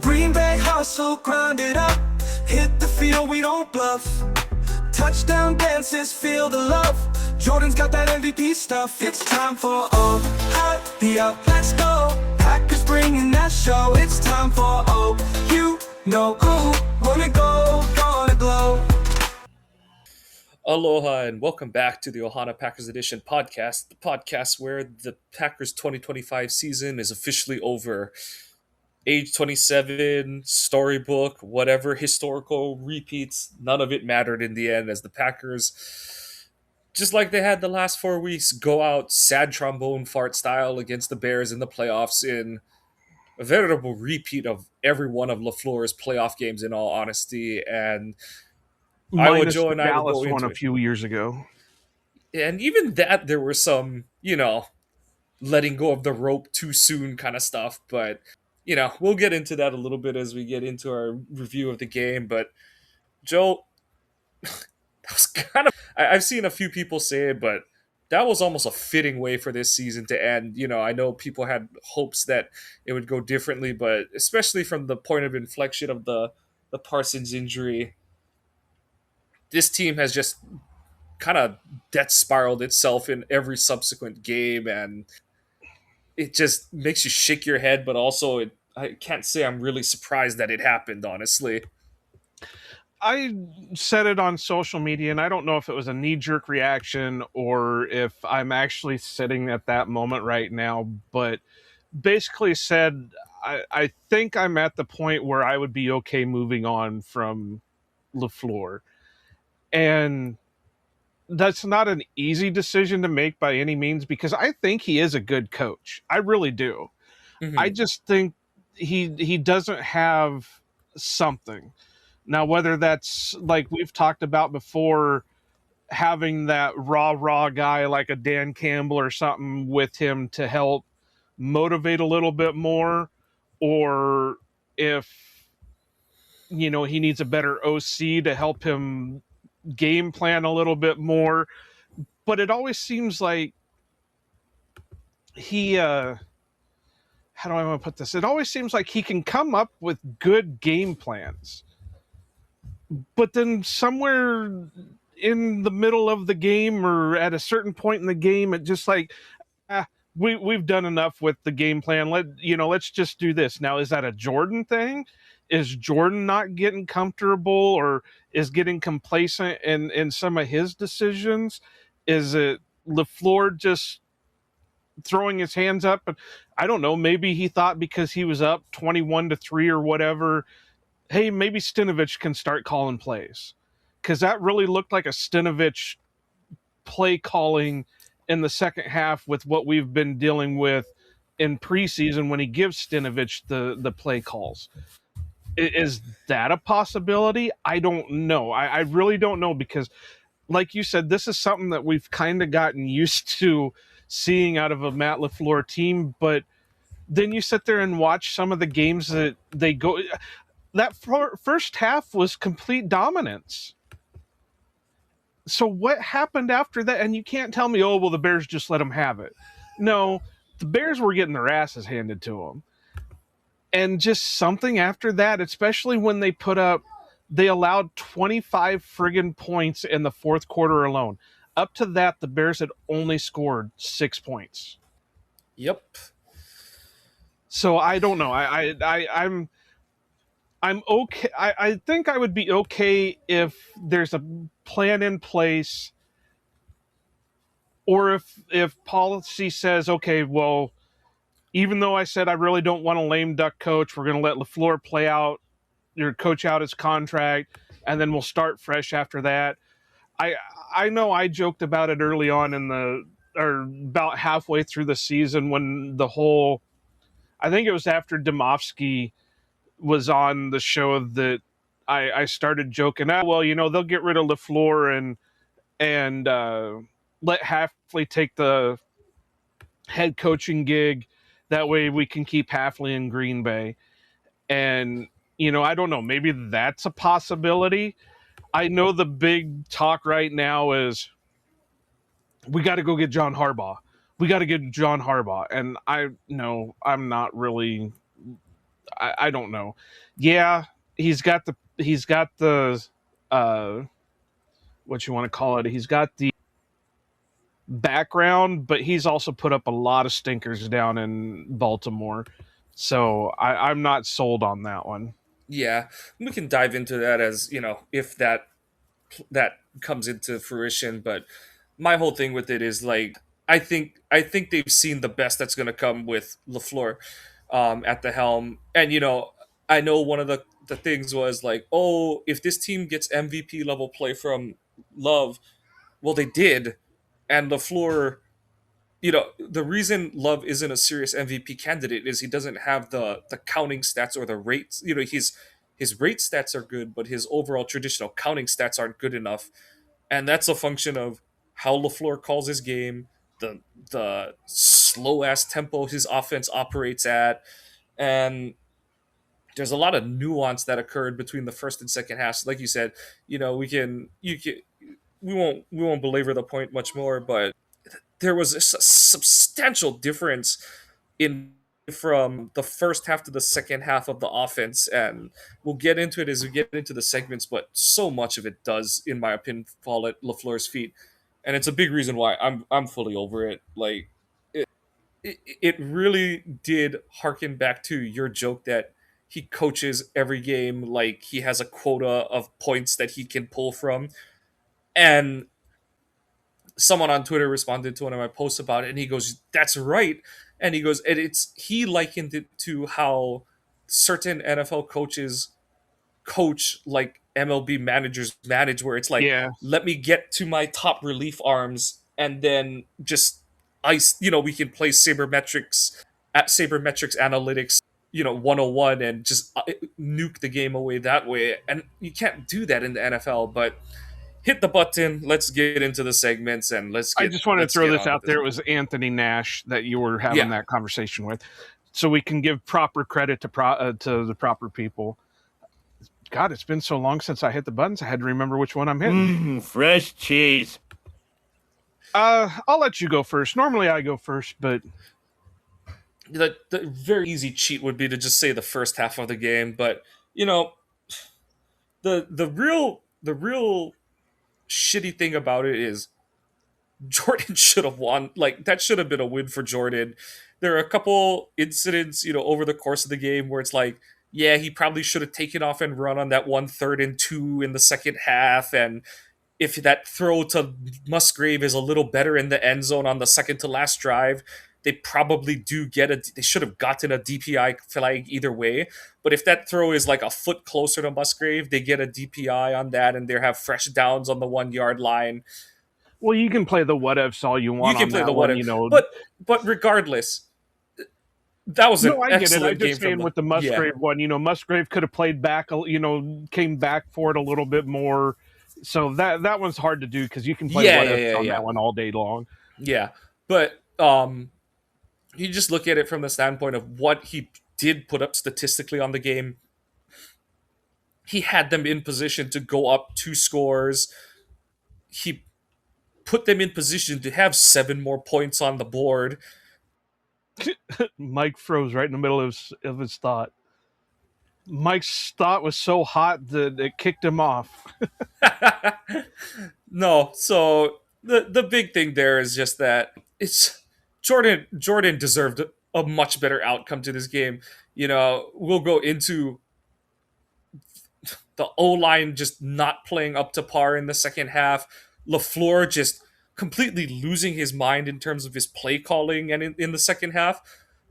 Green Bay hustle, grind it up. Hit the field, we don't bluff. Touchdown dances, feel the love. Jordan's got that MVP stuff. It's time for Halfley up, let's go. Packers bringing that show. It's time for you know who. Wanna go, gonna glow. Aloha and welcome back to the Ohana Packers Edition podcast, the podcast where the Packers 2025 season is officially over. Age 27, storybook, whatever, historical repeats, none of it mattered in the end as the Packers, just like they had the last 4 weeks, go out sad trombone fart style against the Bears in the playoffs in a veritable repeat of every one of LaFleur's playoff games in all honesty. And Minus Joe the and I will Dallas go one into a it. few years ago. And even that, there were some, letting go of the rope too soon kind of stuff. But, we'll get into that a little bit as we get into our review of the game. But, Joe, that was kind of, I've seen a few people say it, but that was almost a fitting way for this season to end. I know people had hopes that it would go differently, but especially from the point of inflection of the Parsons injury, this team has just kind of death spiraled itself in every subsequent game, and it just makes you shake your head, but also I can't say I'm really surprised that it happened, honestly. I said it on social media, and I don't know if it was a knee-jerk reaction or if I'm actually sitting at that moment right now, but basically said I think I'm at the point where I would be okay moving on from LaFleur. And that's not an easy decision to make by any means, because I think he is a good coach. I really do. Mm-hmm. I just think he doesn't have something. Now, whether that's, like we've talked about before, having that raw guy like a Dan Campbell or something with him to help motivate a little bit more, or if, he needs a better OC to help him game plan a little bit more. But it always seems like he how do I want to put this? It always seems like he can come up with good game plans, but then somewhere in the middle of the game or at a certain point in the game, it just like, we've done enough with the game plan. Let's just do this. Now, is that a Jordan thing? Is Jordan not getting comfortable or is getting complacent in some of his decisions? Is it LaFleur just throwing his hands up? I don't know. Maybe he thought because he was up 21-3 or whatever, hey, maybe Stinovich can start calling plays. Because that really looked like a Stinovich play calling in the second half with what we've been dealing with in preseason when he gives Stinovich the play calls. Is that a possibility? I don't know. I really don't know, because like you said, this is something that we've kind of gotten used to seeing out of a Matt LaFleur team, but then you sit there and watch some of the games that they go... That first half was complete dominance. So what happened after that? And you can't tell me, oh, well, the Bears just let them have it. No, the Bears were getting their asses handed to them. And just something after that, especially when they allowed 25 friggin' points in the fourth quarter alone. Up to that, the Bears had only scored 6 points. Yep. So I don't know. I'm okay. I think I would be okay if there's a plan in place, or if policy says, okay, well, even though I said I really don't want a lame duck coach, we're going to let LaFleur play out, coach out his contract, and then we'll start fresh after that. I know I joked about it early on or about halfway through the season when I think it was after Domofsky was on the show that I started joking, well, they'll get rid of LaFleur and let Halfley take the head coaching gig. That way we can keep Halfley in Green Bay. And, I don't know, maybe that's a possibility. I know the big talk right now is we got to go get John Harbaugh. And I'm not really I don't know. Yeah, he's got the uh, what you want to call it. He's got the background, but he's also put up a lot of stinkers down in Baltimore. So I'm not sold on that one. Yeah, we can dive into that as if that comes into fruition. But my whole thing with it is like I think they've seen the best that's going to come with LaFleur at the helm, and I know one of the things was like, oh, if this team gets MVP level play from Love, well, they did, and LaFleur. The reason Love isn't a serious MVP candidate is he doesn't have the counting stats or the rates. His rate stats are good, but his overall traditional counting stats aren't good enough, and that's a function of how LaFleur calls his game, the the slow ass tempo his offense operates at, and there's a lot of nuance that occurred between the first and second halves. Like you said, we won't belabor the point much more, but there was a substantial difference in from the first half to the second half of the offense, and we'll get into it as we get into the segments, but so much of it does, in my opinion, fall at LaFleur's feet, and it's a big reason why I'm fully over it. Like it really did harken back to your joke that he coaches every game like he has a quota of points that he can pull from, and someone on Twitter responded to one of my posts about it, and he goes, "That's right." And he goes, and he likened it to how certain NFL coaches coach like MLB managers manage, where it's like, Yeah. let me get to my top relief arms, and then just ice. We can play sabermetrics at sabermetrics analytics. 101 and just nuke the game away that way. And you can't do that in the NFL, but hit the button. Let's get into the segments and let's I get just wanted to let's throw get this on with out this. there. It was Anthony Nash that you were having Yeah, that conversation with, so we can give proper credit to the proper people. God, it's been so long since I hit the buttons. I had to remember which one I'm hitting. Fresh cheese. I'll let you go first. Normally I go first, but the very easy cheat would be to just say the first half of the game, but you know the real shitty thing about it is Jordan should have won. Like that should have been a win for Jordan. There are a couple incidents, over the course of the game where it's like, yeah, he probably should have taken off and run on that 1 3rd and 2 in the second half, and if that throw to Musgrave is a little better in the end zone on the second to last drive, they probably do get they should have gotten a DPI flag either way. But if that throw is like a foot closer to Musgrave, they get a DPI on that and they have fresh downs on the 1 yard line. well, you can play the what ifs all you You want can on play that the one. whatever. But regardless, that was an No, I get it. I'm excellent game just from saying the with the yeah. Musgrave one, Musgrave could have played back, came back for it a little bit more. So that one's hard to do because you can play Yeah, what yeah, ifs yeah, on yeah. that one all day long. Yeah. But you just look at it from the standpoint of what he did put up statistically on the game. He had them in position to go up 2 scores. He put them in position to have 7 more points on the board. Mike froze right in the middle of his thought. Mike's thought was so hot that it kicked him off. No, so the big thing there is just that it's Jordan deserved a much better outcome to this game. We'll go into the O line just not playing up to par in the second half. LaFleur just completely losing his mind in terms of his play calling and in the second half.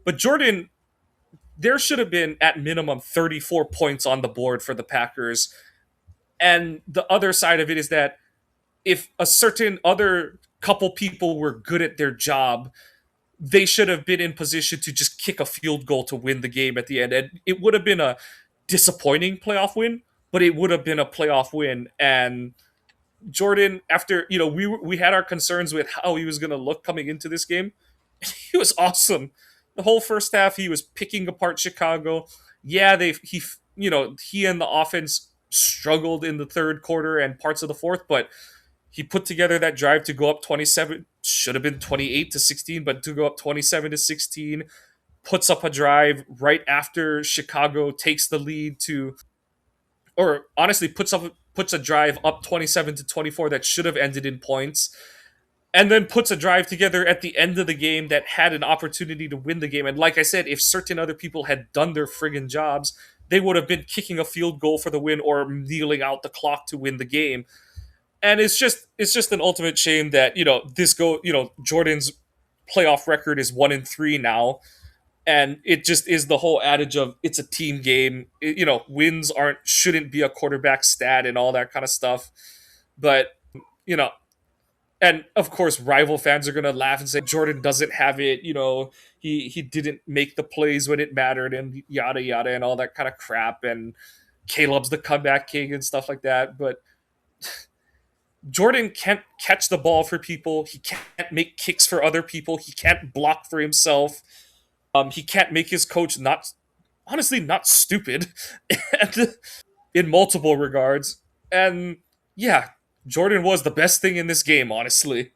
But Jordan, there should have been at minimum 34 points on the board for the Packers. And the other side of it is that if a certain other couple people were good at their job, they should have been in position to just kick a field goal to win the game at the end. And it would have been a disappointing playoff win, but it would have been a playoff win. And Jordan, after we had our concerns with how he was going to look coming into this game, he was awesome. The whole first half, he was picking apart Chicago. Yeah, he and the offense struggled in the third quarter and parts of the fourth, but he put together that drive to go up 27. Should have been 28-16, but to go up 27-16. puts up a drive right after Chicago takes the lead to, or honestly puts a drive up 27-24 that should have ended in points, and then puts a drive together at the end of the game that had an opportunity to win the game. And like I said, if certain other people had done their friggin' jobs, they would have been kicking a field goal for the win or kneeling out the clock to win the game. And it's just an ultimate shame that Jordan's playoff record is 1-3 now, and it just is the whole adage of it's a team game. Wins shouldn't be a quarterback stat and all that kind of stuff. But you know, and of course, rival fans are gonna laugh and say Jordan doesn't have it. He didn't make the plays when it mattered, and yada yada, and all that kind of crap. And Caleb's the comeback king and stuff like that. But Jordan can't catch the ball for people. He can't make kicks for other people. He can't block for himself. He can't make his coach not stupid, and, in multiple regards. And yeah, Jordan was the best thing in this game, honestly.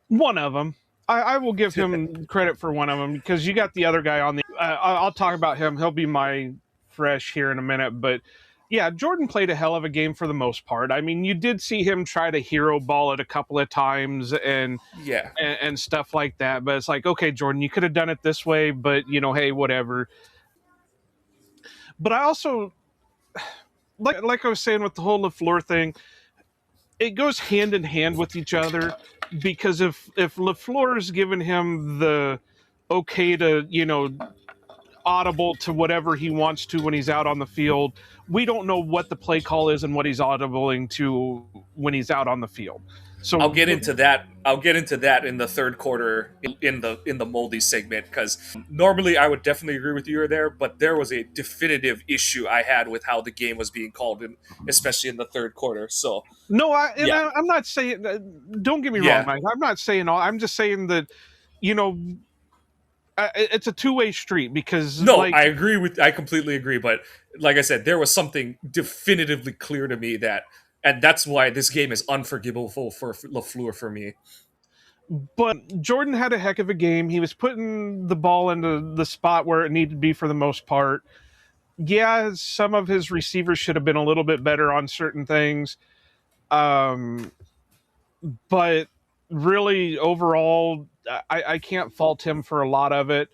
One of them. I will give him credit for one of them, because you got the other guy on the. I'll talk about him. He'll be my fresh here in a minute, but yeah, Jordan played a hell of a game for the most part. I mean, you did see him try to hero ball it a couple of times and stuff like that. But it's like, okay, Jordan, you could have done it this way, but hey, whatever. But I also like I was saying with the whole LaFleur thing, it goes hand in hand with each other, because if LaFleur is giving him the okay to audible to whatever he wants to when he's out on the field, we don't know what the play call is and what he's audibling to when he's out on the field. So I'll get into that. I'll get into that in the third quarter in the moldy segment, because normally I would definitely agree with you there, but there was a definitive issue I had with how the game was being called, especially in the third quarter. So no, I'm not saying. Don't get me wrong, Mike. I'm not saying all. I'm just saying that it's a two-way street, because I completely agree, but like I said, there was something definitively clear to me and that's why this game is unforgivable for LaFleur for me. But Jordan had a heck of a game. He was putting the ball into the spot where it needed to be for the most part. Yeah, some of his receivers should have been a little bit better on certain things. But really, overall, I can't fault him for a lot of it.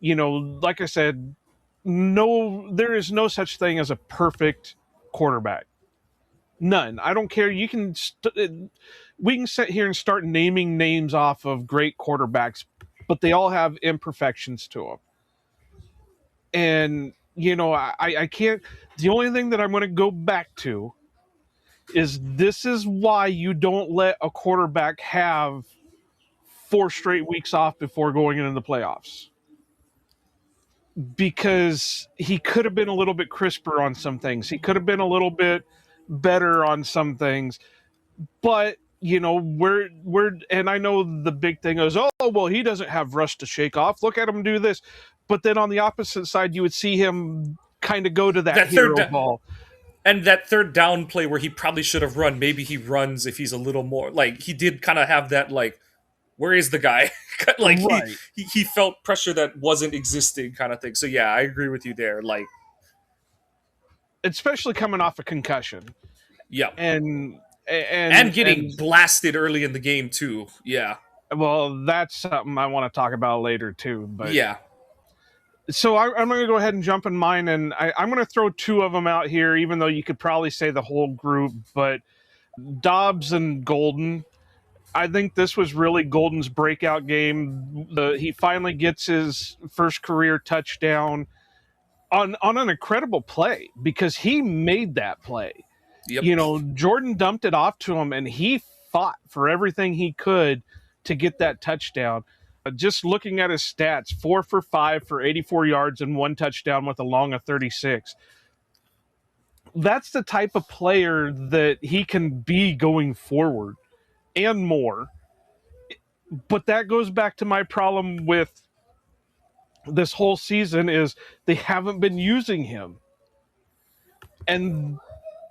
Like I said, there is no such thing as a perfect quarterback. None. I don't care. We can sit here and start naming names off of great quarterbacks, but they all have imperfections to them. And, I can't. The only thing that I'm going to go back to is this is why you don't let a quarterback have 4 straight weeks off before going into the playoffs. Because he could have been a little bit crisper on some things. He could have been a little bit better on some things. But, we're and I know the big thing is, oh, well, he doesn't have rust to shake off. Look at him do this. But then on the opposite side, you would see him kind of go to that hero ball. And that third down play where he probably should have run, maybe he runs if he's a little more, like, he did kind of have that, like, where is the guy? Like, right. he felt pressure that wasn't existing kind of thing. So yeah, I agree with you there. Like, especially coming off a concussion. Yeah. And getting blasted early in the game too. Yeah. Well, that's something I want to talk about later too. But yeah. So I'm going to go ahead and jump in mine, and I'm going to throw 2 of them out here, even though you could probably say the whole group. But Dobbs and Golden, I think this was really Golden's breakout game. He finally gets his first career touchdown on an incredible play, because he made that play. Yep. Jordan dumped it off to him, and he fought for everything he could to get that touchdown. Just looking at his stats, 4 for 5 for 84 yards and 1 touchdown with a long of 36. That's the type of player that he can be going forward and more. But that goes back to my problem with this whole season is they haven't been using him. And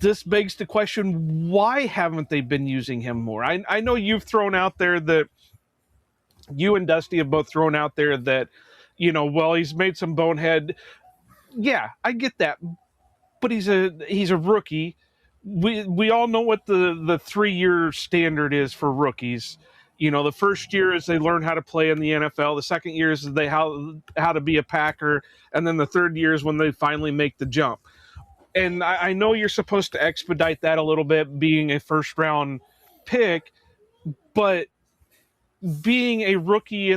this begs the question, why haven't they been using him more? I know you've thrown out there that you and Dusty have both thrown out there that Well, he's made some bonehead. Yeah, I get that, but he's a rookie. We all know what the 3 year standard is for rookies. The first year is they learn how to play in the NFL. The second year is they how to be a Packer, and then the third year is when they finally make the jump. And I know you're supposed to expedite that a little bit, being a first round pick, but being a rookie,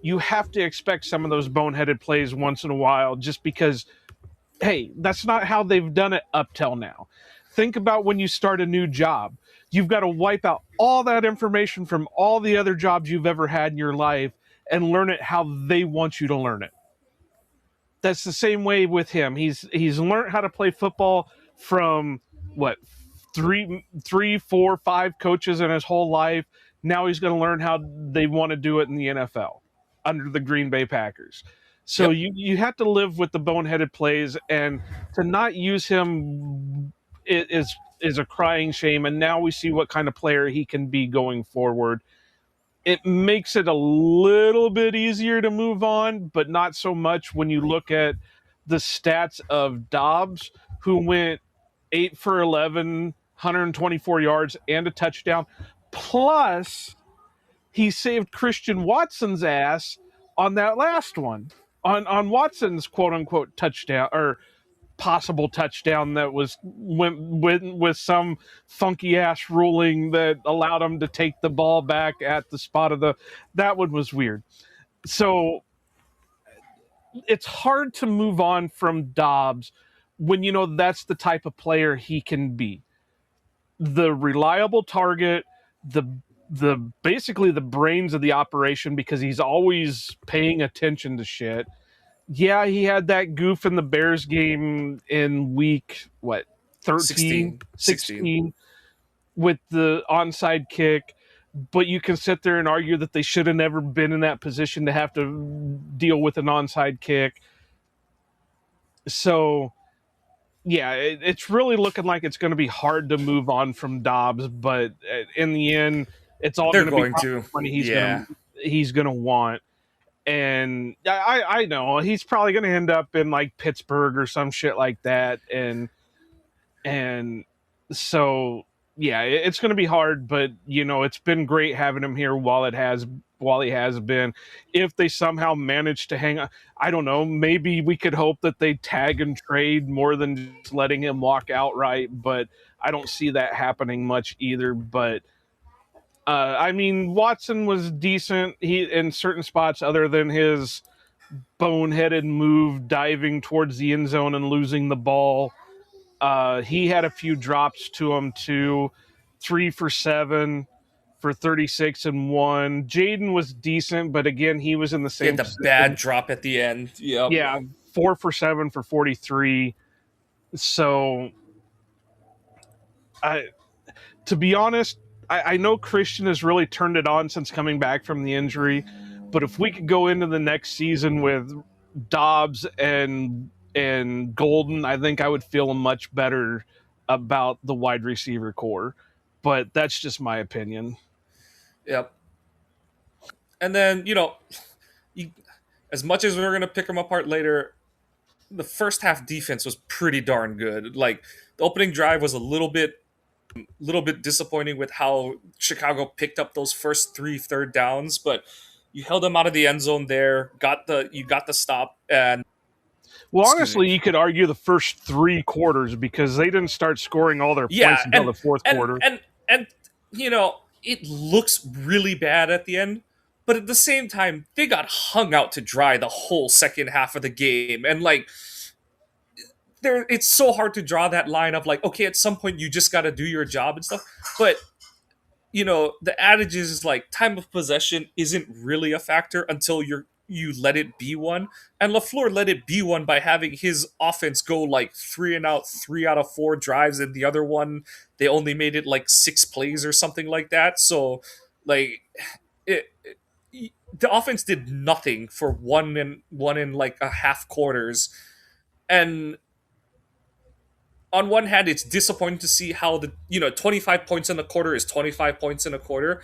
you have to expect some of those boneheaded plays once in a while, just because hey, that's not how they've done it up till now. Think about when you start a new job. You've got to wipe out all that information from all the other jobs you've ever had in your life and learn it how they want you to learn it. That's the same way with him. He's learned how to play football from what, three, four, five coaches in his whole life. Now he's going to learn how they want to do it in the NFL under the Green Bay Packers. So Yep. you have to live with the boneheaded plays, and to not use him is a crying shame. And now we see what kind of player he can be going forward. It makes it a little bit easier to move on, but not so much when you look at the stats of Dobbs, who went 8 for 11, 124 yards, and a touchdown. Plus, he saved Christian Watson's ass on that last one, on Watson's quote unquote touchdown or possible touchdown that went with some funky ass ruling that allowed him to take the ball back at the spot of the. That one was weird. So it's hard to move on from Dobbs when that's the type of player he can be. The reliable target, the basically the brains of the operation, because he's always paying attention to shit. Yeah, he had that goof in the Bears game in week, what, 13, 16. 16, with the onside kick. But you can sit there and argue that they should have never been in that position to have to deal with an onside kick. So, yeah, it's really looking like it's going to be hard to move on from Dobbs. But in the end, it's all They're going to be going to. money Yeah. he's going to want. And I know he's probably going to end up in like Pittsburgh or some shit like that, and so yeah, it's going to be hard, but it's been great having him here while he has been. If they somehow manage to hang on, I don't know, maybe we could hope that they tag and trade more than just letting him walk outright, but I don't see that happening much either. But I mean, Watson was decent. He in certain spots, other than his boneheaded move diving towards the end zone and losing the ball. He had a few drops to him too. 3 for 7 for 36 and 1. Jaden was decent, but again, he was in the He had same the position. bad drop at the end. Yep. Yeah, 4 for 7 for 43. So, to be honest, I know Christian has really turned it on since coming back from the injury, but if we could go into the next season with Dobbs and Golden, I think I would feel much better about the wide receiver core. But that's just my opinion. Yep. And then, you, as much as we're going to pick them apart later, the first half defense was pretty darn good. Like, the opening drive was a little bit disappointing with how Chicago picked up those first 3 third downs, but you held them out of the end zone there, you got the stop, and Well, excuse me. honestly, you could argue the first 3 quarters, because they didn't start scoring all their Yeah, points until the fourth and quarter. and it looks really bad at the end, but at the same time, they got hung out to dry the whole second half of the game, and like it's so hard to draw that line of like, okay, at some point you just got to do your job and stuff, but the adage is like time of possession isn't really a factor until you let it be one. And LaFleur let it be one by having his offense go like 3 and out, 3 out of 4 drives, and the other one they only made it like 6 plays or something like that. So like the offense did nothing for one and like a half quarters. And on one hand, it's disappointing to see how 25 points in a quarter is 25 points in a quarter,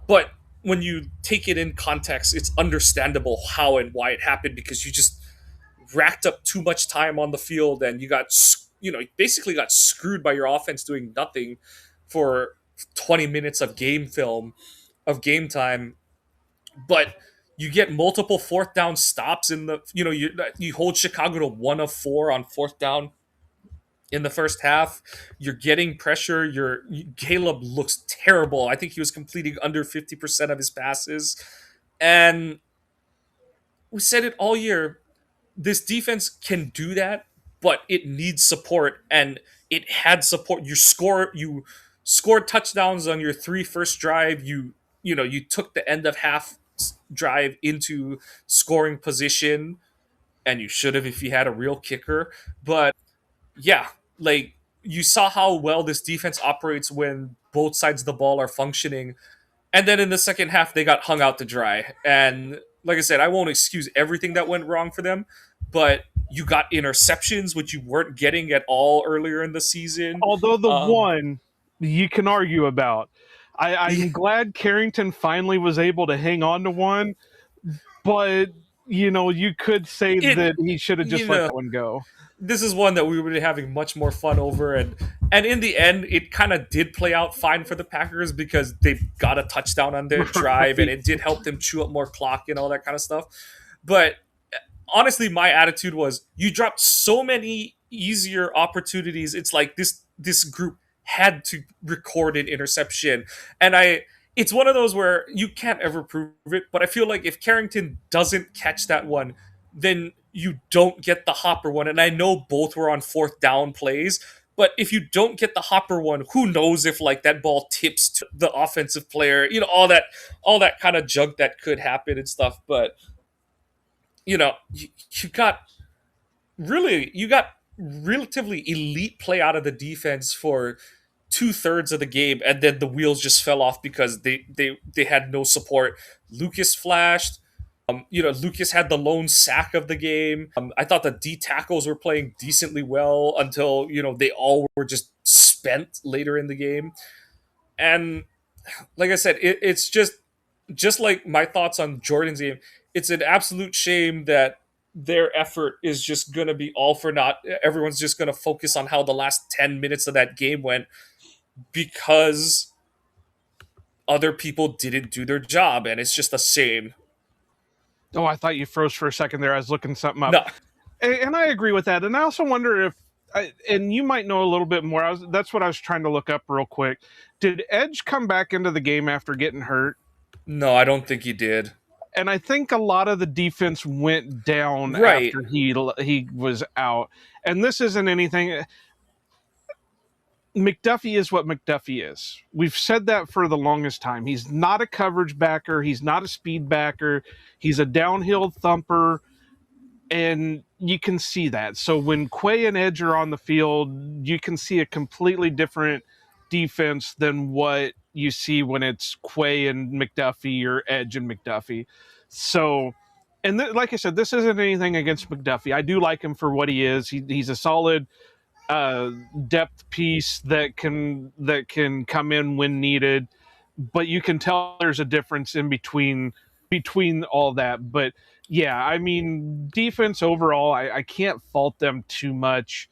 but when you take it in context, it's understandable how and why it happened because you just racked up too much time on the field and you got basically got screwed by your offense doing nothing for 20 minutes of game film of game time. But you get multiple fourth down stops in the you hold Chicago to 1 of 4 on fourth down in the first half. You're getting pressure. Caleb looks terrible. I think he was completing under 50% of his passes. And we said it all year. This defense can do that, but it needs support, and it had support. You scored touchdowns on your first drive. You took the end of half drive into scoring position, and you should have if you had a real kicker. But yeah, like you saw how well this defense operates when both sides of the ball are functioning. And then in the second half, they got hung out to dry. And like I said, I won't excuse everything that went wrong for them, but you got interceptions, which you weren't getting at all earlier in the season. Although the Um, one you can argue about. yeah, I'm glad Carrington finally was able to hang on to one, but you could say it, that he should have you just let know, that one go. this is one that we were having much more fun over, and in the end, it kind of did play out fine for the Packers because they got a touchdown on their drive, and Right. it did help them chew up more clock and all that kind of stuff. But honestly, my attitude was you dropped so many easier opportunities. It's like this group had to record an interception, and it's one of those where you can't ever prove it. But I feel like if Carrington doesn't catch that one, then you don't get the Hopper one. And I know both were on fourth down plays. But if you don't get the Hopper one, who knows if like that ball tips to the offensive player, all that kind of junk that could happen and stuff. But you got you got relatively elite play out of the defense for 2/3 of the game, and then the wheels just fell off because they had no support. Lucas flashed. Lucas had the lone sack of the game. I thought the D tackles were playing decently well until they all were just spent later in the game. And like I said, it's just like my thoughts on Jordan's game. It's an absolute shame that their effort is just going to be all for naught. Everyone's just going to focus on how the last 10 minutes of that game went because other people didn't do their job, and it's just a shame. Oh, I thought you froze for a second there. I was looking something up, No, and I agree with that. And I also wonder if, and you might know a little bit more. That's what I was trying to look up real quick. Did Edge come back into the game after getting hurt? no, I don't think he did. And I think a lot of the defense went down Right. after he was out. And this isn't anything. McDuffie is what McDuffie is. We've said that for the longest time. He's not a coverage backer. He's not a speed backer. He's a downhill thumper, and you can see that. So when Quay and Edge are on the field, you can see a completely different defense than what you see when it's Quay and McDuffie or Edge and McDuffie. So, and like I said, this isn't anything against McDuffie. I do like him for what he is. He's a solid depth piece that can come in when needed, but you can tell there's a difference in between all that. But yeah, I mean, defense overall, I can't fault them too much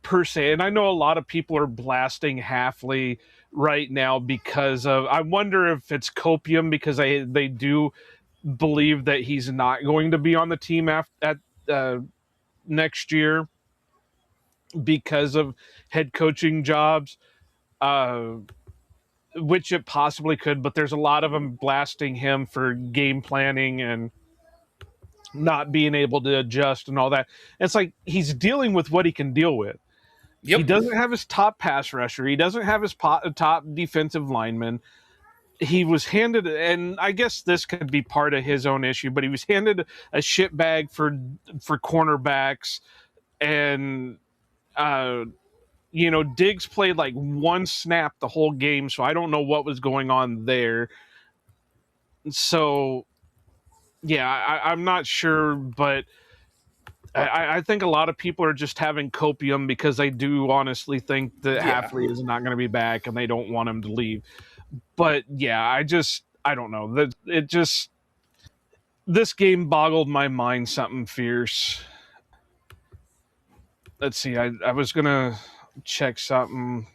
per se. And I know a lot of people are blasting Halfley right now because of, I wonder if it's copium because they do believe that he's not going to be on the team at next year because of head coaching jobs, which it possibly could, but there's a lot of them blasting him for game planning and not being able to adjust and all that. And it's like he's dealing with what he can deal with. He Yep. doesn't have his top pass rusher. He doesn't have his top defensive lineman. He was handed, and I guess this could be part of his own issue, but he was handed a shit bag for cornerbacks, and Diggs played like one snap the whole game, so I don't know what was going on there. So, yeah, I'm not sure, but I think a lot of people are just having copium because they do honestly think that Yeah. Halfley is not going to be back and they don't want him to leave. But yeah, I don't know. That it just this game boggled my mind something fierce. Let's see. I was gonna check something.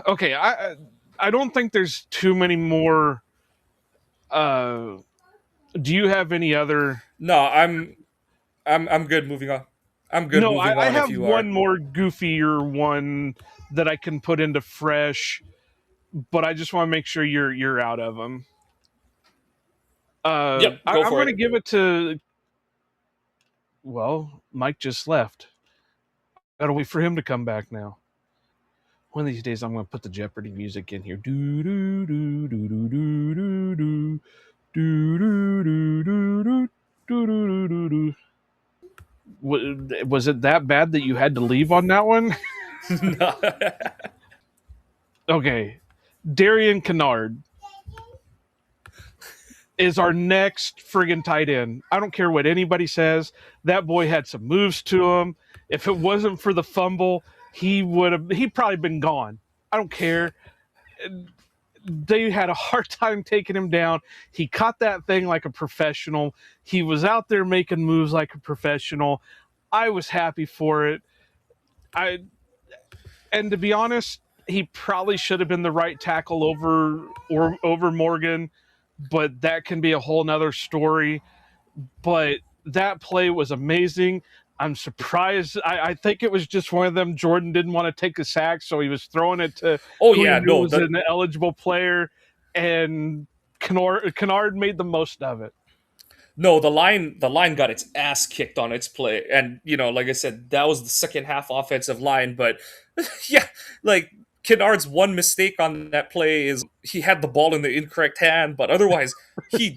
Okay, I don't think there's too many more. Uh, do you have any other? No, I'm good. Moving on. I'm good. No, Moving I on. If have you one are. more goofier one that I can put into fresh, but I just want to make sure you're out of them. Yep. Go I'm for going it. to give it to. Well, Mike just left. Gotta wait for him to come back now. One of these days, I'm going to put the Jeopardy music in here. Do do do do do do do do do do do do do do do do. Was it that bad that you had to leave on that one? No. Okay, Darian Kennard is our next friggin' tight end. I don't care what anybody says. That boy had some moves to him. If it wasn't for the fumble, he'd probably been gone. I don't care. They had a hard time taking him down. He caught that thing like a professional. He was out there making moves like a professional. I was happy for it. And to be honest, he probably should have been the right tackle over Morgan, but that can be a whole nother story. But that play was amazing. I'm surprised. I think it was just one of them. Jordan didn't want to take a sack, so he was throwing it to Oh who he yeah. knew No. was an eligible player, and Kennard made the most of it. No, the line got its ass kicked on its play, and like I said, that was the second half offensive line. But yeah, like Kennard's one mistake on that play is he had the ball in the incorrect hand, but otherwise he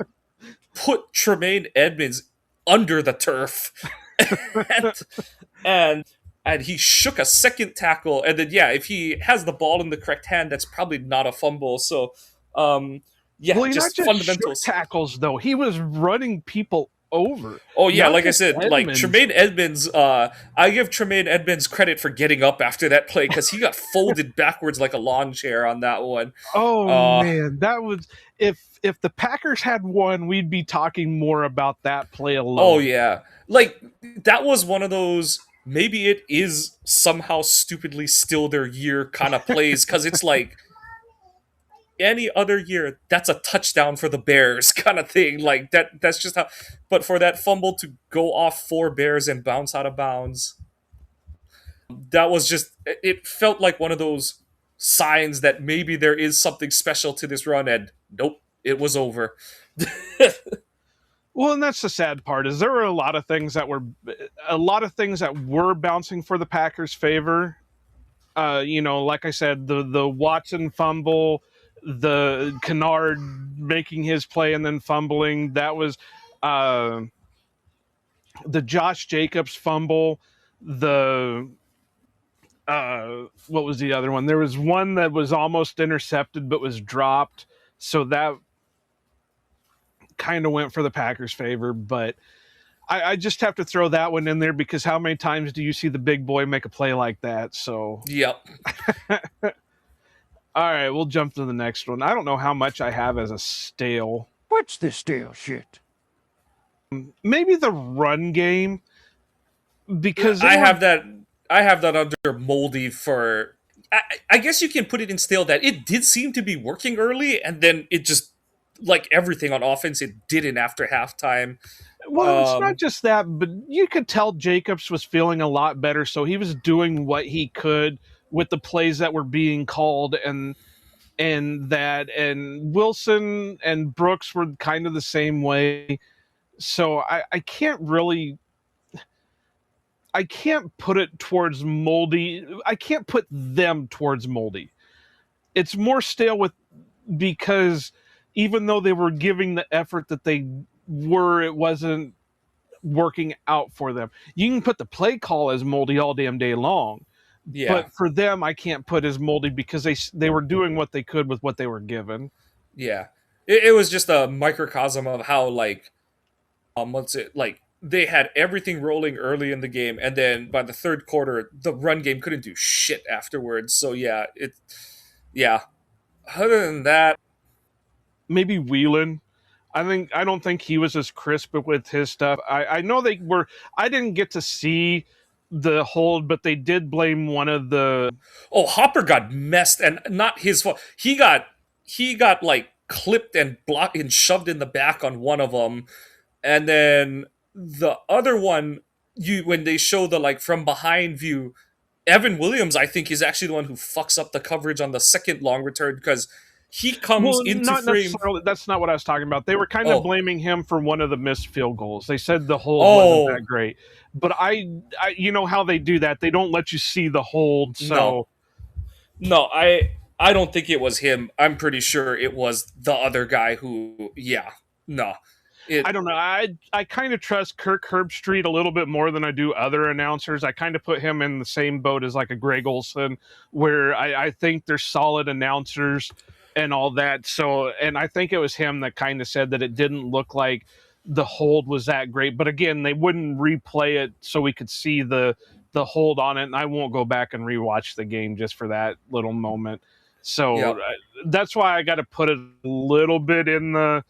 put Tremaine Edmonds under the turf, and and and he shook a second tackle, and then yeah, if he has the ball in the correct hand, that's probably not a fumble. So, yeah, Well, he not just just shook fundamentals. tackles though; he was running people over. Oh yeah, Not like I just said, like Edmonds. Tremaine Edmonds. I give Tremaine Edmonds credit for getting up after that play because he got folded backwards like a lawn chair on that one. Oh Uh, man, that was if the Packers had won, we'd be talking more about that play oh alone. yeah, like that was one of those. Maybe it is somehow stupidly still their year kind of plays because it's like any other year that's a touchdown for the Bears kind of thing. Like that's just how. But for that fumble to go off four Bears and bounce out of bounds, that was just it felt like one of those signs that maybe there is something special to this run, and nope, it was over. Well, and that's the sad part is there were a lot of things that were bouncing for the Packers' favor. Like I said, the Watson fumble, the Kennard making his play and then fumbling. That was uh, the Josh Jacobs fumble. The what was the other one? There was one that was almost intercepted but was dropped. So that kind of went for the Packers' favor, but I just have to throw that one in there because how many times do you see the big boy make a play like that? So, Yep. all right, we'll jump to the next one. I don't know how much I have as a stale. What's this stale shit? Maybe the run game because I have that. I have that under moldy for. I guess you can put it in stale that it did seem to be working early, and then it just like everything on offense, it didn't after halftime. well, it's not just that, but you could tell Jacobs was feeling a lot better, so he was doing what he could with the plays that were being called, and Wilson and Brooks were kind of the same way. So I can't put it towards moldy. I can't put them towards moldy. It's more stale with because even though they were giving the effort that they were, it wasn't working out for them. You can put the play call as moldy all damn day long, Yeah, but for them, I can't put as moldy because they were doing what they could with what they were given. yeah. It was just a microcosm of how like what's it like they had everything rolling early in the game, and then by the third quarter, the run game couldn't do shit afterwards. So yeah, it yeah. Other than that, maybe Whelan. I don't think he was as crisp with his stuff. I know they were. I didn't get to see the hold, but they did blame one of the. Oh, Hopper got messed, and not his fault. He got like clipped and blocked and shoved in the back on one of them, and then the other one, you when they show the like from behind view, Evan Williams, I think, is actually the one who fucks up the coverage on the second long return because he comes Well, into not frame. necessarily. That's not what I was talking about. They were kind of Oh, blaming him for one of the missed field goals. They said the hold wasn't oh that great, but you know how they do that. They don't let you see the hold, no, so no, I don't think it was him. I'm pretty sure it was the other guy who, yeah, no, I it don't know. I kind of trust Kirk Herbstreit a little bit more than I do other announcers. I kind of put him in the same boat as like a Greg Olson, where I think they're solid announcers and all that. So, and I think it was him that kind of said that it didn't look like the hold was that great. But again, they wouldn't replay it so we could see the hold on it, and I won't go back and rewatch the game just for that little moment. So yep. that's why I got to put it a little bit in the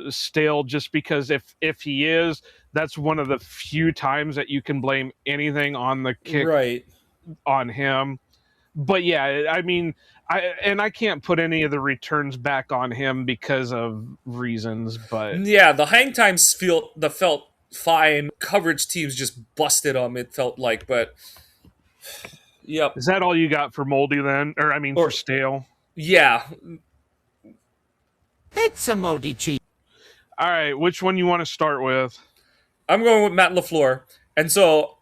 stale, just because if he is, that's one of the few times that you can blame anything on the kick Right. on him. But yeah, I mean, I can't put any of the returns back on him because of reasons, but Yeah, the hang times felt fine. Coverage teams just busted them. It felt like, but yep. is that all you got for Moldy then? Or I mean for Or stale? yeah, It's a moldy cheese. All right, which one you want to start with? I'm going with Matt LaFleur, and so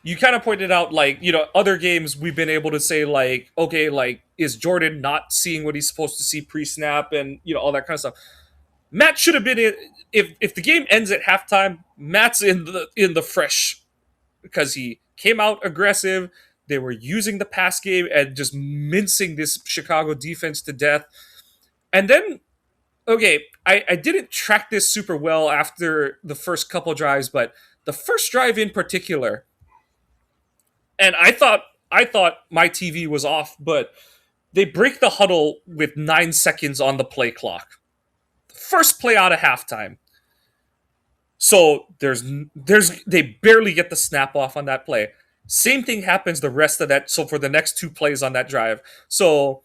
you kind of pointed out like other games we've been able to say like okay like is Jordan not seeing what he's supposed to see pre-snap and all that kind of stuff. Matt should have been in if the game ends at halftime. Matt's in the fresh because he came out aggressive. They were using the pass game and just mincing this Chicago defense to death. And then, okay, I didn't track this super well after the first couple drives, but the first drive in particular, and I thought my TV was off, but they break the huddle with 9 seconds on the play clock. First play out of halftime. So there's they barely get the snap off on that play. Same thing happens the rest of that. So for the next two plays on that drive. So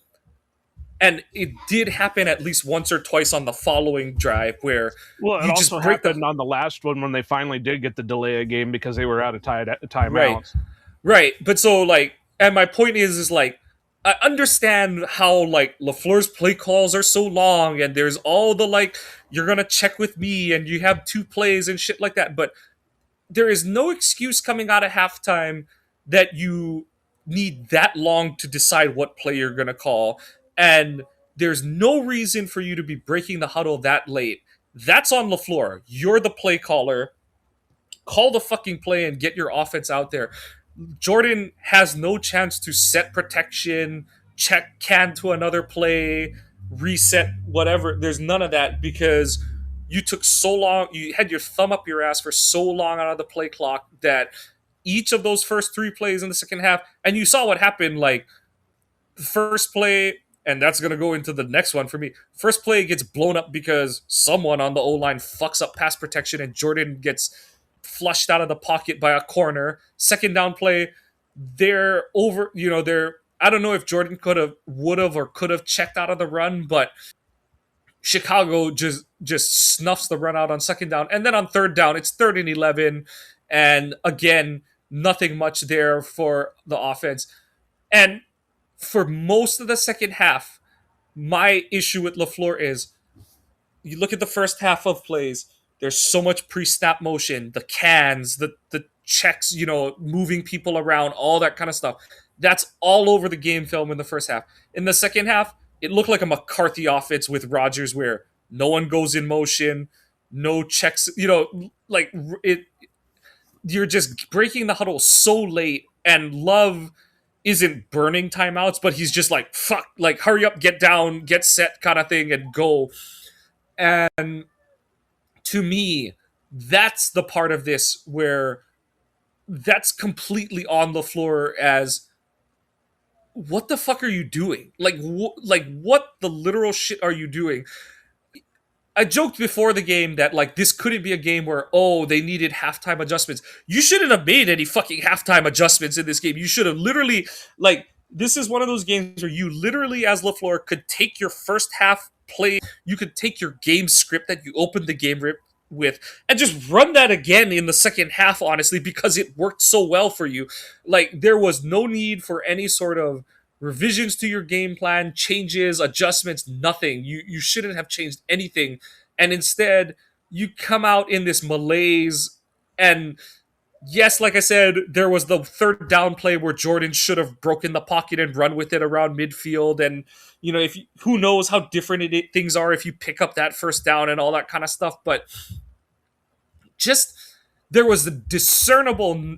and it did happen at least once or twice on the following drive where Well, it you also just break the happened on the last one when they finally did get the delay a game because they were out of right. timeouts. Right. But so like and my point is like I understand how like LaFleur's play calls are so long and there's all the like you're gonna check with me and you have two plays and shit like that, but there is no excuse coming out of halftime that you need that long to decide what play you're going to call. And there's no reason for you to be breaking the huddle that late. That's on LaFleur. You're the play caller. Call the fucking play and get your offense out there. Jordan has no chance to set protection, check can to another play, reset, whatever. There's none of that because you took so long, you had your thumb up your ass for so long out of the play clock that each of those first three plays in the second half, and you saw what happened, like the first play, and that's going to go into the next one for me. First play gets blown up because someone on the O line fucks up pass protection and Jordan gets flushed out of the pocket by a corner. Second down play, they're over, they're I don't know if Jordan would have or could have checked out of the run, but Chicago just snuffs the run out on second down. And then on third down, it's 3rd and 11. And again, nothing much there for the offense. And for most of the second half, my issue with LaFleur is you look at the first half of plays, there's so much pre-snap motion, the cans, the checks, moving people around, all that kind of stuff. That's all over the game film in the first half. In the second half, it looked like a McCarthy offense with Rodgers where no one goes in motion, no checks, like it you're just breaking the huddle so late and Love isn't burning timeouts, but he's just like fuck, like hurry up, get down, get set kind of thing and go. And to me, that's the part of this where that's completely on the floor as what the fuck are you doing? Like what the literal shit are you doing? I joked before the game that like this couldn't be a game where they needed halftime adjustments. You shouldn't have made any fucking halftime adjustments in this game. You should have literally like this is one of those games where you literally as LaFleur could take your first half play, you could take your game script that you opened the game with and just run that again in the second half honestly because it worked so well for you. Like there was no need for any sort of revisions to your game plan, changes, adjustments, nothing. You shouldn't have changed anything. And instead, you come out in this malaise. And yes, like I said, there was the third down play where Jordan should have broken the pocket and run with it around midfield. And if who knows how different things are if you pick up that first down and all that kind of stuff. But just there was a discernible,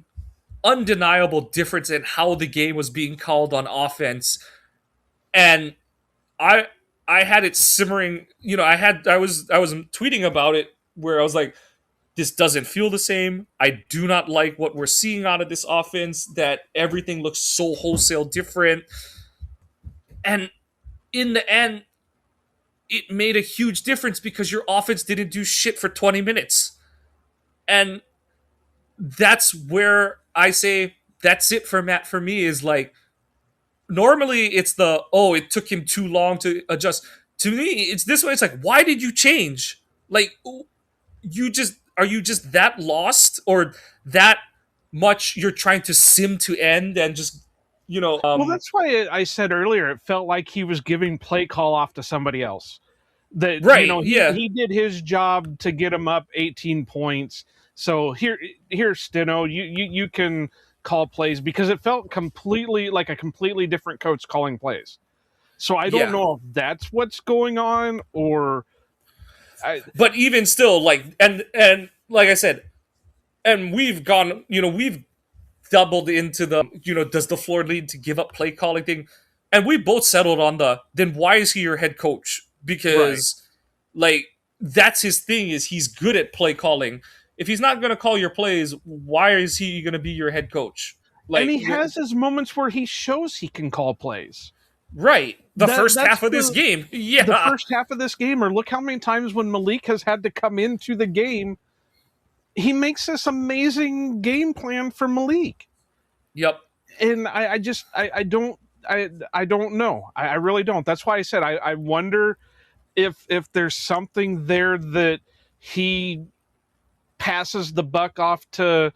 undeniable difference in how the game was being called on offense. And I I had it simmering. I was tweeting about it where I was like, this doesn't feel the same. I do not like what we're seeing out of this offense. That everything looks so wholesale different. And in the end, it made a huge difference because your offense didn't do shit for 20 minutes. And that's where I say that's it for Matt for me is like normally it's it took him too long to adjust. To me, it's this way. It's like, why did you change? Like, are you just that lost or that much you're trying to sim to end and just Well, that's why I said earlier it felt like he was giving play call off to somebody else. That right, yeah, he did his job to get him up 18 points. So here Steno, you can call plays because it felt completely like a completely different coach calling plays. So I don't yeah. know if that's what's going on or But even still, like and like I said, and we've doubled into the does the floor lead to give up play calling thing, and we both settled on then why is he your head coach? right. Because like that's his thing is he's good at play calling. If he's not going to call your plays, why is he going to be your head coach? And Like he has his moments where he shows he can call plays. right, the first That's half of this game, the yeah, first half of this game, or look how many times when Malik has had to come into the game, he makes this amazing game plan for Malik. yep, And I just I don't know. I really don't. That's why I said I wonder if there's something there that he passes the buck off to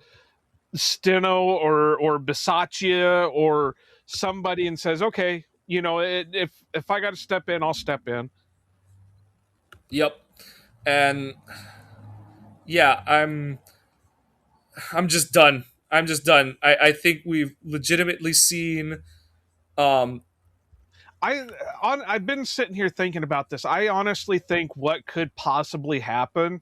Steno or Bisaccia or somebody and says, okay, if I got to step in, I'll step in. yep, and yeah, I'm just done. I'm just done. I think we've legitimately seen. Um, I've been sitting here thinking about this. I honestly think what could possibly happen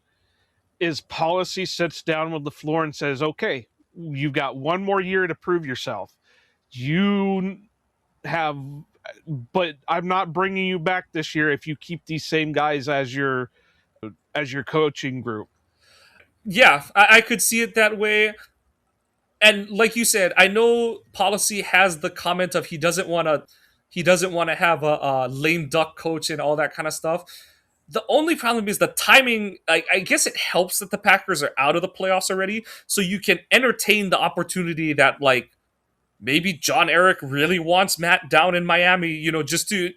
is policy sits down with LaFleur and says, "Okay, you've got one more year to prove yourself. You have, but I'm not bringing you back this year if you keep these same guys as your coaching group." yeah, I could see it that way. And like you said, I know policy has the comment of he doesn't want to have a lame duck coach and all that kind of stuff. The only problem is the timing. I guess it helps that the Packers are out of the playoffs already, so you can entertain the opportunity that like maybe John Eric really wants Matt down in Miami, just to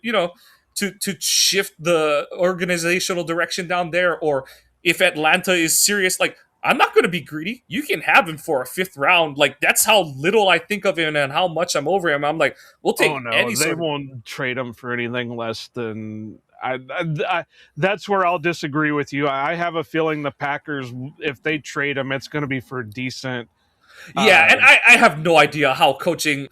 shift the organizational direction down there, or if Atlanta is serious, like I'm not going to be greedy. You can have him for a fifth round. Like that's how little I think of him and how much I'm over him. I'm like, we'll Oh take no, any they sort of won't trade him for anything less than. That's where I'll disagree with you. I have a feeling the Packers, if they trade him, it's going to be for decent. yeah, Uh, and I have no idea how coaching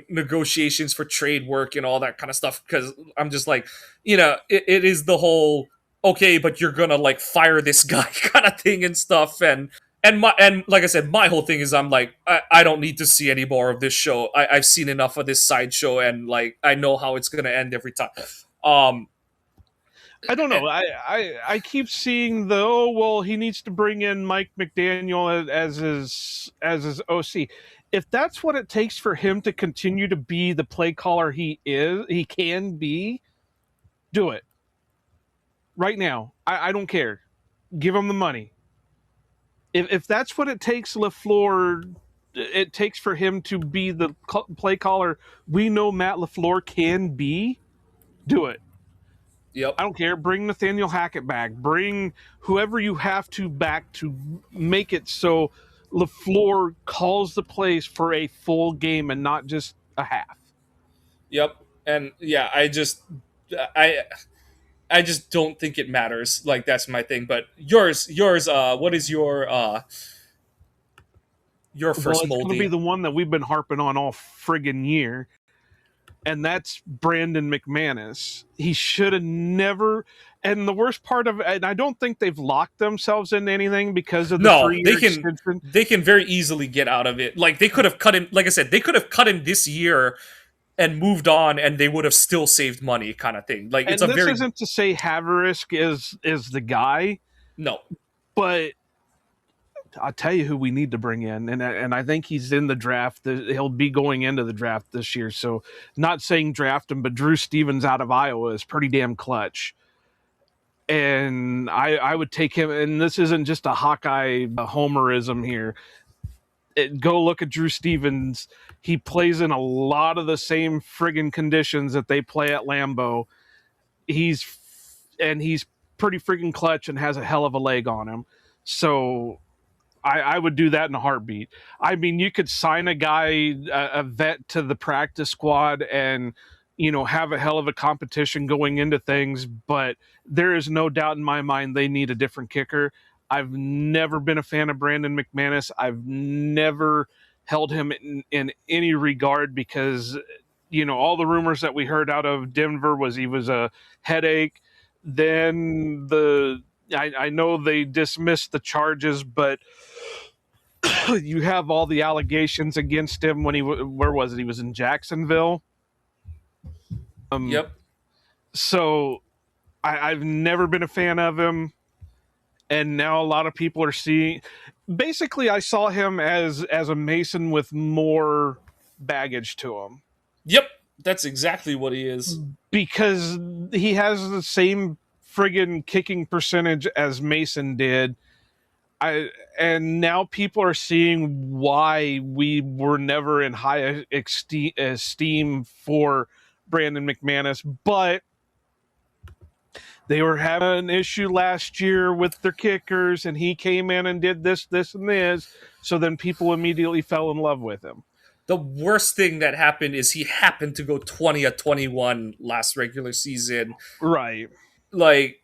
negotiations for trade work and all that kind of stuff because I'm just like, it is the whole okay, but you're gonna like fire this guy kind of thing and stuff and like I said, my whole thing is I'm like I don't need to see any more of this show. I've seen enough of this sideshow and like I know how it's gonna end every time. Um, I don't know. I keep seeing the he needs to bring in Mike McDaniel as his OC. If that's what it takes for him to continue to be the play caller he can be, do it right now. I don't care. Give him the money. If that's what it takes, LaFleur, it takes for him to be the play caller we know Matt LaFleur can be, do it. Yep. I don't care. Bring Nathaniel Hackett back. Bring whoever you have to back to make it so LaFleur calls the plays for a full game and not just a half. Yep. And yeah, I I just don't think it matters. Like that's my thing. But yours. What is your Well, first it's going to be moldy? the one that we've been harping on all friggin' year, and that's Brandon McManus. He should have never. And the worst part of it, and I don't think they've locked themselves into anything because of the No, 3-year extension. they can very easily get out of it. Like they could have cut him. Like I said, they could have cut him this year and moved on, and they would have still saved money, kind of thing. Like it's And a this very isn't to say Haverisk is the guy, no. but I'll tell you who we need to bring in, and I think he's in the draft. He'll be going into the draft this year. So, not saying draft him, but Drew Stevens out of Iowa is pretty damn clutch. And I would take him. And this isn't just a Hawkeye homerism here. Go look at Drew Stevens. He plays in a lot of the same friggin' conditions that they play at Lambeau. He's pretty friggin' clutch and has a hell of a leg on him. So I would do that in a heartbeat. I mean, you could sign a guy, a vet to the practice squad and, have a hell of a competition going into things, but there is no doubt in my mind they need a different kicker. I've never been a fan of Brandon McManus. I've never held him in any regard because, all the rumors that we heard out of Denver was he was a headache. Then I know they dismissed the charges, but you have all the allegations against him when where was it? He was in Jacksonville. Yep. So I've never been a fan of him, and now a lot of people are seeing. Basically, I saw him as a Mason with more baggage to him Yep. That's exactly what he is. because he has the same friggin' kicking percentage as Mason did. And now people are seeing why we were never in high esteem for Brandon McManus, but they were having an issue last year with their kickers, and he came in and did this, and this. So then people immediately fell in love with him. The worst thing that happened is he happened to go 20-21 last regular season. Right. Like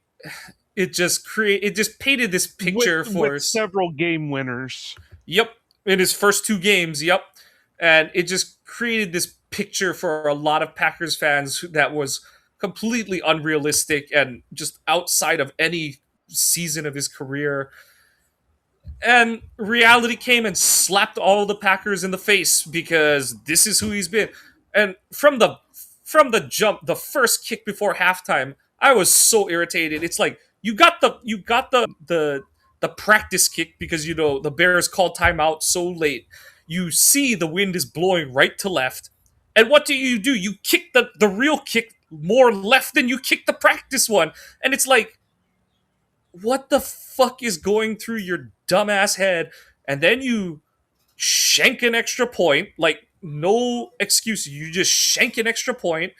it just painted this picture for with several game winners. Yep, in his first 2 games. Yep, and it just created this picture for a lot of Packers fans that was completely unrealistic and just outside of any season of his career. And reality came and slapped all the Packers in the face because this is who he's been. And from the jump, the first kick before halftime, I was so irritated. It's like you got the practice kick because the Bears called timeout so late. You see the wind is blowing right to left. And what do? You kick the real kick more left than you kick the practice one. And it's like, what the fuck is going through your dumbass head? And then you shank an extra point, like no excuse. You just shank an extra point,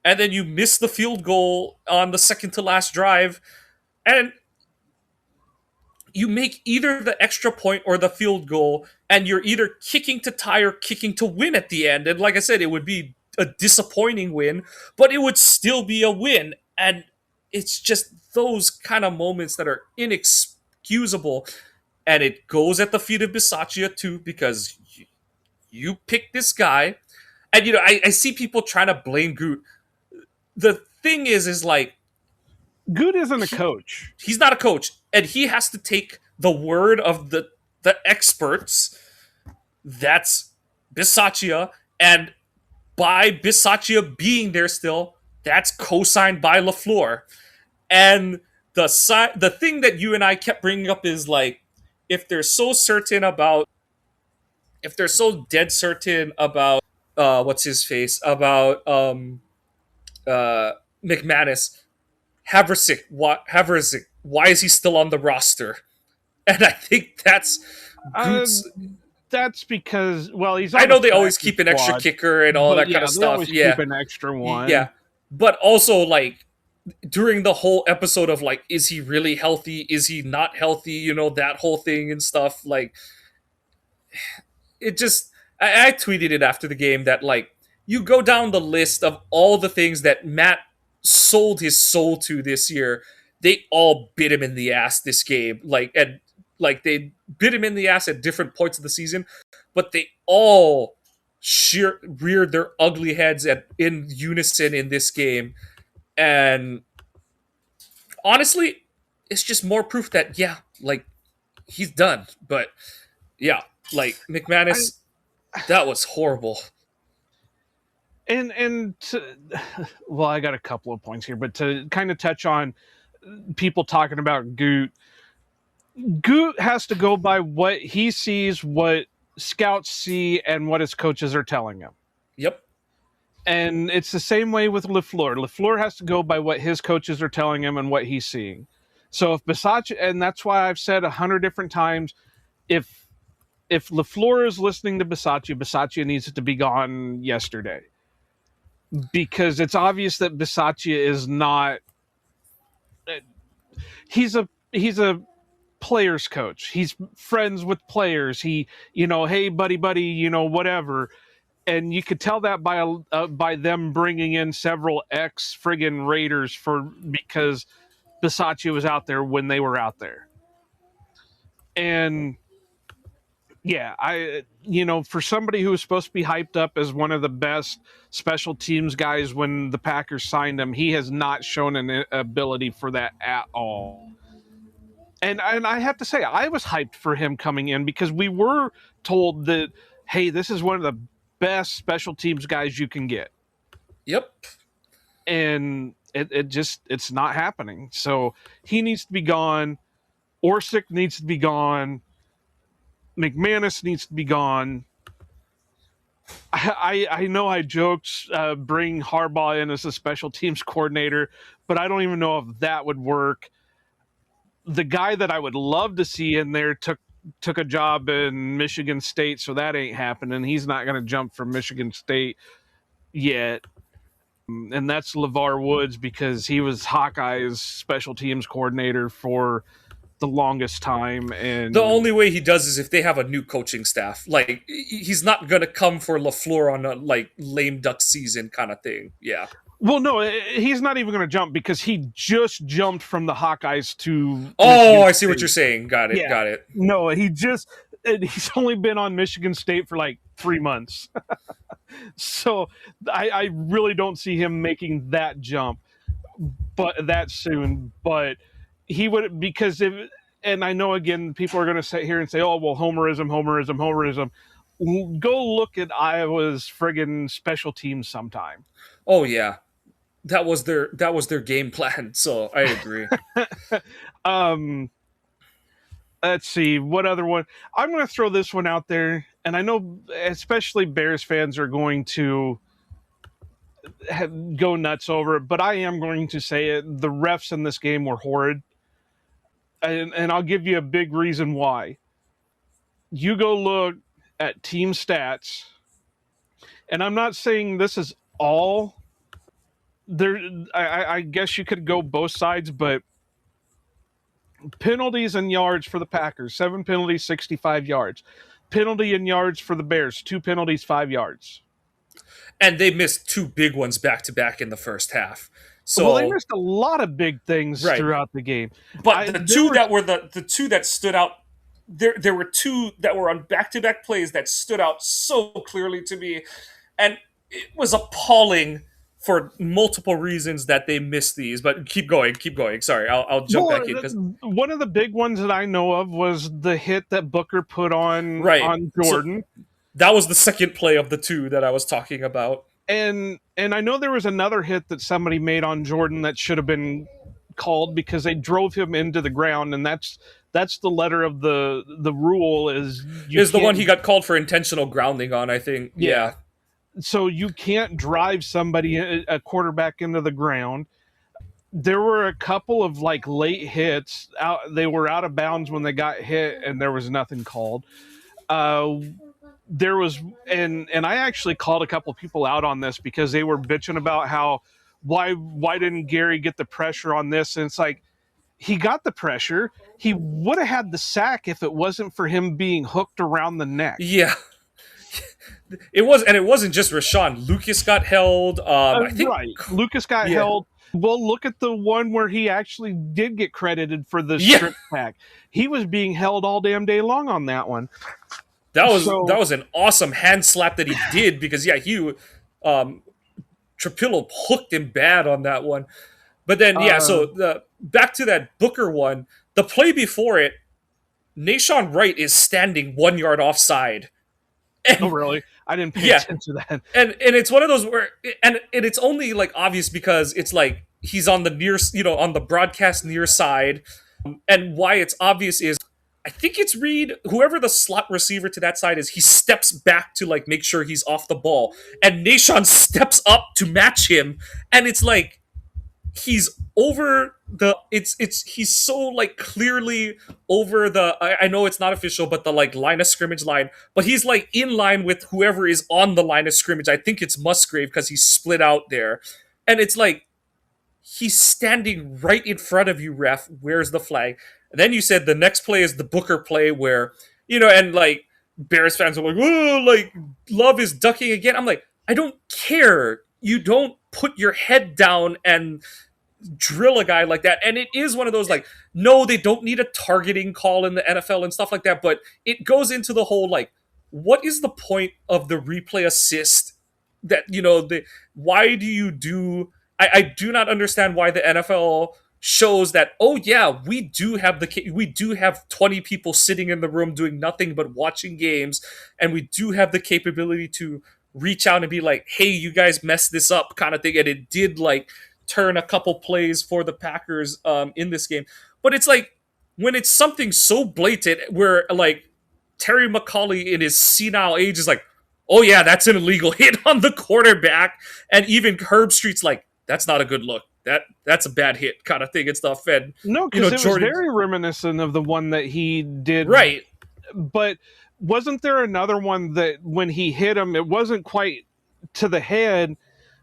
and then you miss the field goal on the second to last drive, and you make either the extra point or the field goal, and you're either kicking to tie or kicking to win at the end. And like I said, it would be a disappointing win, but it would still be a win. And it's just those kind of moments that are inexcusable. And it goes at the feet of Bisaccia too, because you pick this guy. And I see people trying to blame Groot. The thing is like, Good isn't a coach. he's not a coach, and he has to take the word of the experts. That's Bisaccia, and by Bisaccia being there still, that's co-signed by LaFleur. And the thing that you and I kept bringing up is like, if they're so certain about, if they're so dead certain about what's his face, about uh McManus, Haversick, why is he still on the roster? And I think that's Uh, Goots. that's because, well, he's I on the know they always practice keep an extra squad, kicker and all but that kind yeah, of they stuff. always keep Yeah, an extra yeah, one. but also like during the whole episode of like, is he really healthy? Is he not healthy? You know, that whole thing and stuff. Like, it just, I tweeted it after the game that like, you go down the list of all the things that Matt sold his soul to this year, they all bit him in the ass this game. Like they bit him in the ass at different points of the season, but they all reared their ugly heads in unison in this game. And honestly, it's just more proof that yeah, like he's done. But yeah, like I McManus, that was horrible. and to, well, I got a couple of points here, but to kind of touch on people talking about Goot, Goot has to go by what he sees, what scouts see, and what his coaches are telling him. Yep. And it's the same way with LaFleur. LaFleur has to go by what his coaches are telling him and what he's seeing. So if Bisaccia, and that's why I've said 100 different times, if LaFleur is listening to Bisaccia, Bisaccia needs to be gone yesterday, because it's obvious that Bisaccia is not. He's a players coach. He's friends with players. He, hey buddy, whatever. And you could tell that by them bringing in several ex friggin' Raiders because Bisaccia was out there when they were out there. And yeah, for somebody who was supposed to be hyped up as one of the best special teams guys when the Packers signed him, he has not shown an ability for that at all. And I have to say, I was hyped for him coming in because we were told that, hey, this is one of the best special teams guys you can get. Yep. And it's not happening. So he needs to be gone. Orsic needs to be gone. McManus needs to be gone. I know I joked bring Harbaugh in as a special teams coordinator, but I don't even know if that would work. The guy that I would love to see in there took a job in Michigan State, so that ain't happening. He's not going to jump from Michigan State yet. And that's LeVar Woods, because he was Hawkeye's special teams coordinator for the longest time. And The only way he does is if they have a new coaching staff. Like, he's not gonna come for LaFleur on a like lame duck season kind of thing. Yeah. well, no, he's not even going to jump because he just jumped from the Hawkeyes to. Oh, Michigan I see what State. you're saying. Got it. Yeah. Got it. No, he's only been on Michigan State for like 3 months. So I really don't see him making that jump, but that soon. But he would, because and I know again people are going to sit here and say, "Oh, well, Homerism." Go look at Iowa's friggin' special teams sometime. Oh yeah. That was their game plan. So I agree. Let's see what other one. I'm going to throw this one out there, and I know especially Bears fans are going to go nuts over it, but I am going to say it. The refs in this game were horrid, and I'll give you a big reason why. You go look at team stats, and I'm not saying this is all. There, I guess you could go both sides, but penalties and yards for the Packers: 7 penalties, 65 yards. Penalty and yards for the Bears: 2 penalties, 5 yards. And they missed two big ones back to back in the first half. So Well, they missed a lot of big things Right. throughout the game. but the two that were the two that stood out, there were two that were on back to back plays that stood out so clearly to me, and it was appalling for multiple reasons that they missed these. But keep going. Sorry, I'll jump back in because One of the big ones that I know of was the hit that Booker put on Right. on Jordan. that was the second play of the two that I was talking about. And I know there was another hit that somebody made on Jordan that should have been called because they drove him into the ground, and that's the letter of the rule is you Is the one can't. he got called for intentional grounding on, I think. Yeah. Yeah. So you can't drive somebody, a quarterback, into the ground. There were a couple of like late hits out. They were out of bounds when they got hit, and there was nothing called. Uh, there was, and I actually called a couple of people out on this because they were bitching about how why didn't Gary get the pressure on this? And it's like he got the pressure. He would have had the sack if it wasn't for him being hooked around the neck. Yeah. It wasn't just Rashawn. Lucas got held. I think. Right. Lucas got Yeah. held. Well, look at the one where he actually did get credited for the Yeah. strip sack. He was being held all damn day long on that one. That So- was an awesome hand slap that he did because he Trapillo hooked him bad on that one. But then so the back to that Booker one, the play before it, Nashawn Wright is standing 1 yard offside. And, Oh, really? I didn't pay Yeah. attention to that. and it's one of those where and it's only like obvious because it's like he's on the near on the broadcast near side, and why it's obvious is I think it's Reed, whoever the slot receiver to that side is, he steps back to like make sure he's off the ball, and Nashawn steps up to match him, and it's like he's over the he's so like clearly over the I know it's not official, but the like line of scrimmage line, but he's like in line with whoever is on the line of scrimmage. I think it's Musgrave because he's split out there, and it's like he's standing right in front of you, ref. Where's the flag? And then you said the next play is the Booker play where and like Bears fans are like, oh, like Love is ducking again. I'm like, I don't care. You don't put your head down and drill a guy like that. And it is one of those like, no, they don't need a targeting call in the NFL and stuff like that, but it goes into the whole like, what is the point of the replay assist that why do you do I do not understand why the NFL shows that, oh yeah, we do have 20 people sitting in the room doing nothing but watching games, and we do have the capability to reach out and be like, hey, you guys messed this up kind of thing. And it did like turn a couple plays for the Packers in this game. But it's like when it's something so blatant where like Terry McCauley in his senile age is like, oh yeah, that's an illegal hit on the quarterback. And even Herb Street's like, that's not a good look. That's a bad hit kind of thing and stuff. And No, because it was very reminiscent of the one that he did. Right. But wasn't there another one that when he hit him, it wasn't quite to the head,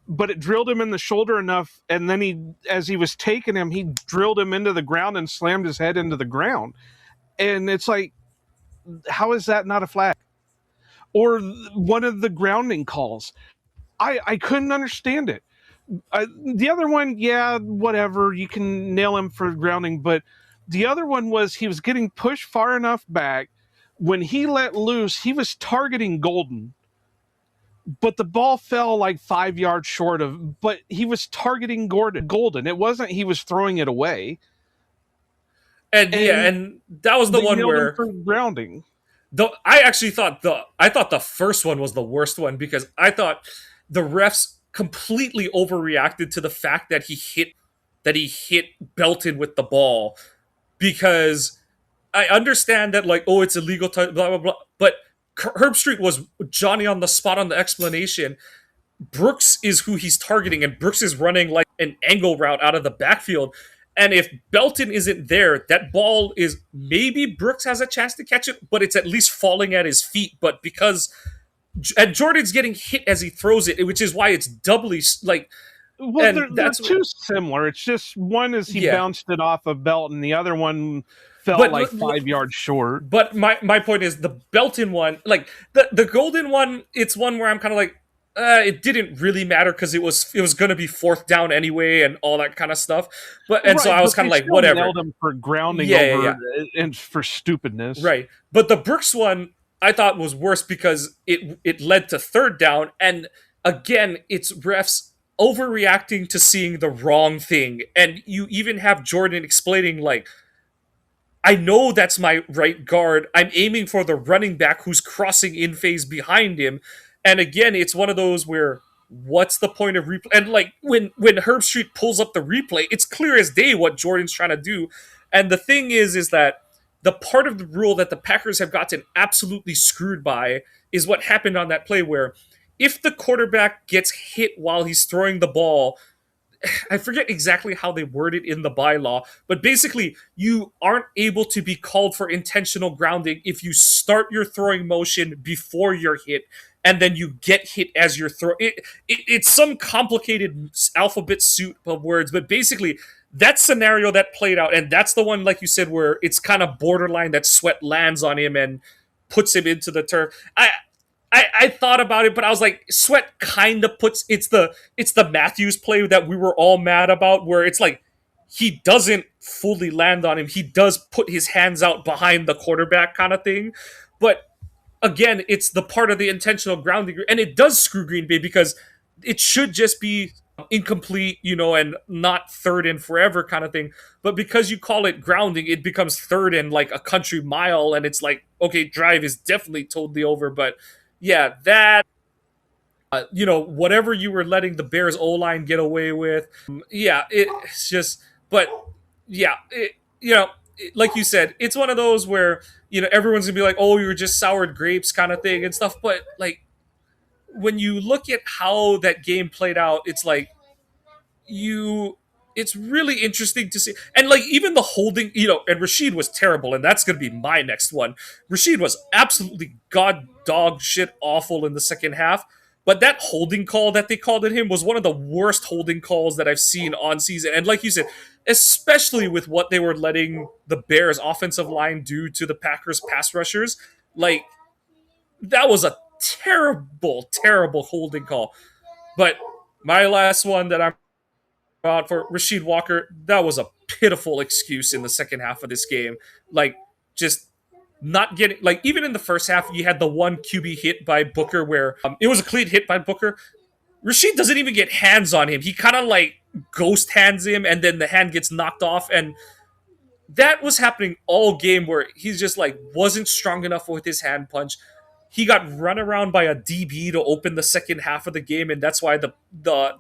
but it drilled him in the shoulder enough, and then as he was taking him, he drilled him into the ground and slammed his head into the ground. And it's like, how is that not a flag? Or one of the grounding calls. I couldn't understand it. The other one, yeah, whatever, you can nail him for grounding, but the other one was he was getting pushed far enough back. When he let loose, he was targeting Golden, but the ball fell like 5 yards short of, but he was targeting Golden. It wasn't he was throwing it away. And that was the one where for grounding. I actually thought the first one was the worst one because I thought the refs completely overreacted to the fact that he hit Belton with the ball, because I understand that like, oh, it's illegal to blah blah blah, but Herb Street was Johnny on the spot on the explanation. Brooks is who he's targeting, and Brooks is running like an angle route out of the backfield. And if Belton isn't there, that ball is maybe Brooks has a chance to catch it, but it's at least falling at his feet. But because and Jordan's getting hit as he throws it, which is why it's doubly like. Well, and they're too similar. It's just one is he bounced it off of Belton, the other one fell like 5 yards short. But my point is the Belton one, like the Golden one, it's one where I'm kind of like, it didn't really matter because it was going to be fourth down anyway and all that kind of stuff. So I was kind of like, whatever. Nailed him for grounding and for stupidness, right? But the Brooks one I thought was worse because it led to third down, and again, it's refs overreacting to seeing the wrong thing, and you even have Jordan explaining like, I know that's my right guard. I'm aiming for the running back who's crossing in phase behind him. And again, it's one of those where what's the point of replay? And like when Herb Street pulls up the replay, it's clear as day what Jordan's trying to do. And the thing is that the part of the rule that the Packers have gotten absolutely screwed by is what happened on that play where if the quarterback gets hit while he's throwing the ball, I forget exactly how they word it in the bylaw, but basically, you aren't able to be called for intentional grounding if you start your throwing motion before you're hit, and then you get hit as you're throwing. It's some complicated alphabet soup of words, but basically, that scenario that played out, and that's the one, like you said, where it's kind of borderline that Sweat lands on him and puts him into the turf. I thought about it, but I was like, Sweat kind of puts it's the Matthews play that we were all mad about, where it's like he doesn't fully land on him. He does put his hands out behind the quarterback kind of thing, but again, it's the part of the intentional grounding, and it does screw Green Bay because it should just be incomplete, and not third and forever kind of thing. But because you call it grounding, it becomes third and like a country mile, and it's like, okay, drive is definitely totally over. But yeah, that whatever you were letting the Bears O line get away with, yeah, it's just, but yeah, like you said, it's one of those where everyone's gonna be like, oh, you were just soured grapes kind of thing and stuff, but like when you look at how that game played out, it's like you it's really interesting to see. And like even the holding, and Rashid was terrible, and that's going to be my next one. Rashid was absolutely god dog shit awful in the second half, but that holding call that they called at him was one of the worst holding calls that I've seen on season. And like you said, especially with what they were letting the Bears offensive line do to the Packers pass rushers, like that was a terrible, terrible holding call. But my last one that I'm for Rashid Walker, that was a pitiful excuse in the second half of this game. Like, just not getting, like, even in the first half, you had the one QB hit by Booker where it was a clean hit by Booker. Rashid doesn't even get hands on him. He kind of like ghost hands him, and then the hand gets knocked off. And that was happening all game where he's just like wasn't strong enough with his hand punch. He got run around by a DB to open the second half of the game, and that's why the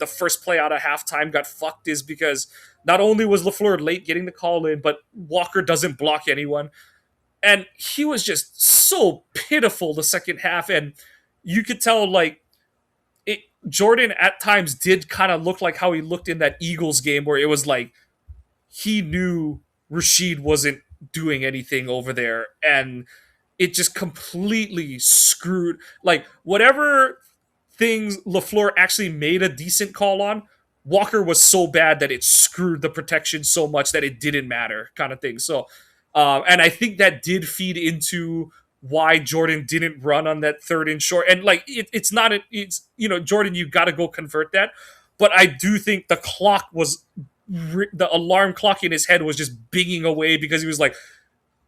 first play out of halftime got fucked, is because not only was LaFleur late getting the call in, but Walker doesn't block anyone. And he was just so pitiful the second half, and you could tell like Jordan at times did kind of look like how he looked in that Eagles game where it was like he knew Rashid wasn't doing anything over there, and it just completely screwed, like, whatever things LaFleur actually made a decent call on, Walker was so bad that it screwed the protection so much that it didn't matter, kind of thing. So and I think that did feed into why Jordan didn't run on that third and short. And like it's not it's Jordan, you got to go convert that. But I do think the clock was the alarm clock in his head was just binging away, because he was like,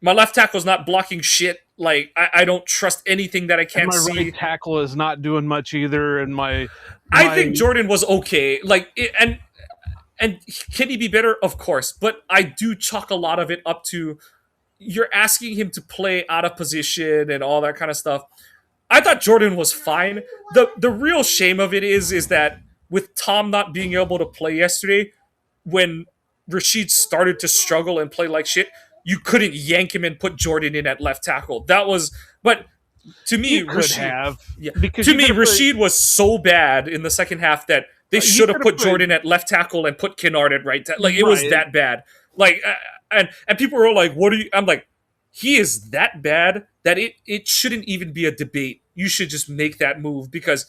my left tackle's not blocking shit. Like I don't trust anything that I can't and my see. right tackle is not doing much either, and I think Jordan was okay. Like and can he be better? Of course, but I do chalk a lot of it up to you're asking him to play out of position and all that kind of stuff. I thought Jordan was fine. The real shame of it is that with Tom not being able to play yesterday, when Rashid started to struggle and play like shit, you couldn't yank him and put Jordan in at left tackle. That was, but to me, you could Rashid, have, yeah, because to me, Rashid was so bad in the second half that they should have put Jordan at left tackle and put Kennard at right tackle. Like it was that bad. Like and people were like, "What are you?" I'm like, he is that bad that it shouldn't even be a debate. You should just make that move, because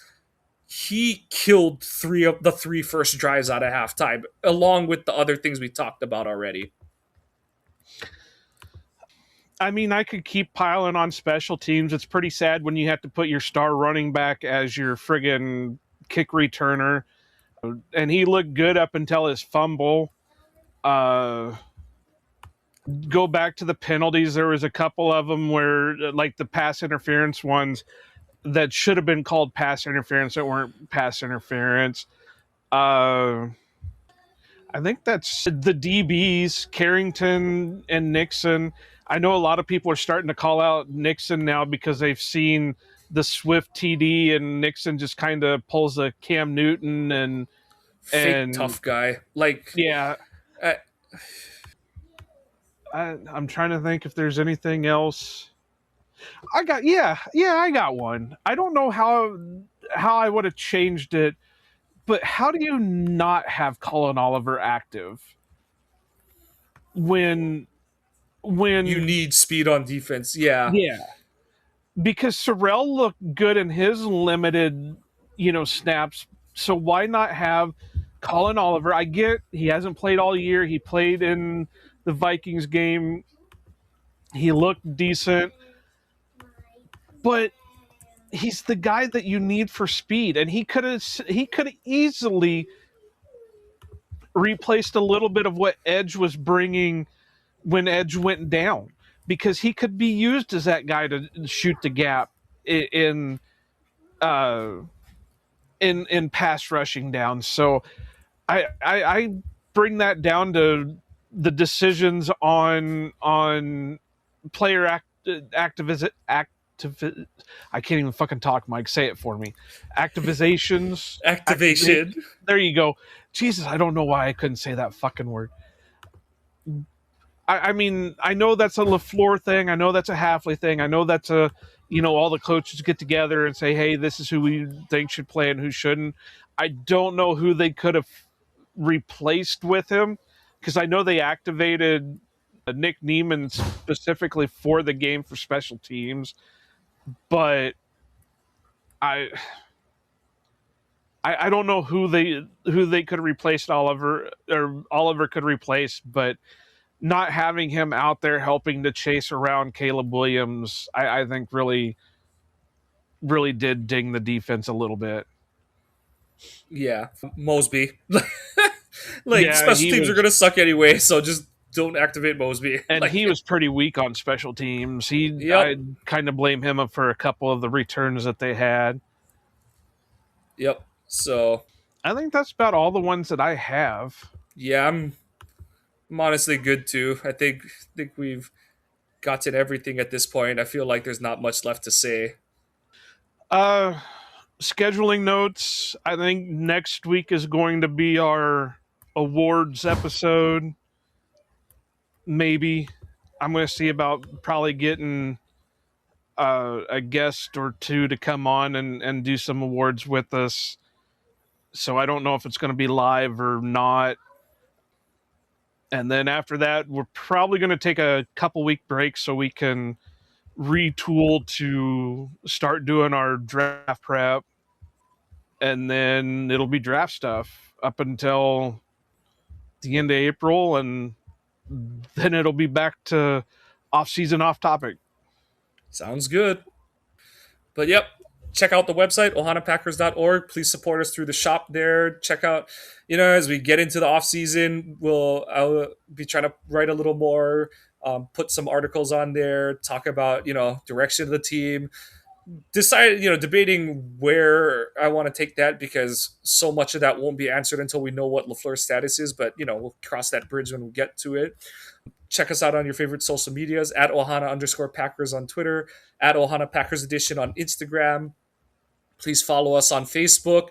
he killed three of the three first drives out of halftime, along with the other things we talked about already. I mean, I could keep piling on special teams. It's pretty sad when you have to put your star running back as your friggin' kick returner. And he looked good up until his fumble. Go back to the penalties. There was a couple of them where, like the pass interference ones, that should have been called pass interference that weren't pass interference. I think that's the DBs, Carrington and Nixon. I know a lot of people are starting to call out Nixon now because they've seen the Swift TD, and Nixon just kind of pulls a Cam Newton Fake and tough guy. Like, yeah. uh, I'm trying to think if there's anything else. I got one. I don't know how I would have changed it, but how do you not have Colin Oliver active when you need speed on defense. Yeah. yeah, because Sorrell looked good in his limited, snaps. So why not have Colin Oliver? I get he hasn't played all year. He played in the Vikings game. He looked decent, but he's the guy that you need for speed, and he could have easily replaced a little bit of what Edge was bringing when Edge went down, because he could be used as that guy to shoot the gap in pass rushing down. So I bring that down to the decisions on player activiz. I can't even fucking talk, Mike. Say it for me. Activizations. Activation. There you go. Jesus, I don't know why I couldn't say that fucking word. I mean, I know that's a LaFleur thing. I know that's a Halfley thing. I know that's all the coaches get together and say, hey, this is who we think should play and who shouldn't. I don't know who they could have replaced with him, because I know they activated Nick Neiman specifically for the game for special teams, but I don't know who they could have replaced Oliver, or Oliver could replace, but not having him out there helping to chase around Caleb Williams, I think really did ding the defense a little bit. Yeah. Mosby. Yeah, special teams are going to suck anyway, so just don't activate Mosby. And he was pretty weak on special teams. Yep. I kind of blame him for a couple of the returns that they had. Yep. So I think that's about all the ones that I have. yeah, I'm honestly good too. I think we've gotten everything at this point. I feel like there's not much left to say. Scheduling notes. I think next week is going to be our awards episode. Maybe. I'm going to see about probably getting a guest or two to come on and do some awards with us. So I don't know if it's going to be live or not. And then after that, we're probably going to take a couple week break so we can retool to start doing our draft prep. And then it'll be draft stuff up until the end of April. And then it'll be back to off-season, off-topic. Sounds good. But yep, check out the website, ohanapackers.org. Please support us through the shop there. Check out, as we get into the off season, I'll be trying to write a little more, put some articles on there, talk about, direction of the team, debating where I want to take that, because so much of that won't be answered until we know what LaFleur's status is, but, we'll cross that bridge when we get to it. Check us out on your favorite social medias, at Ohana_Packers on Twitter, at Ohana Packers Edition on Instagram. Please follow us on Facebook.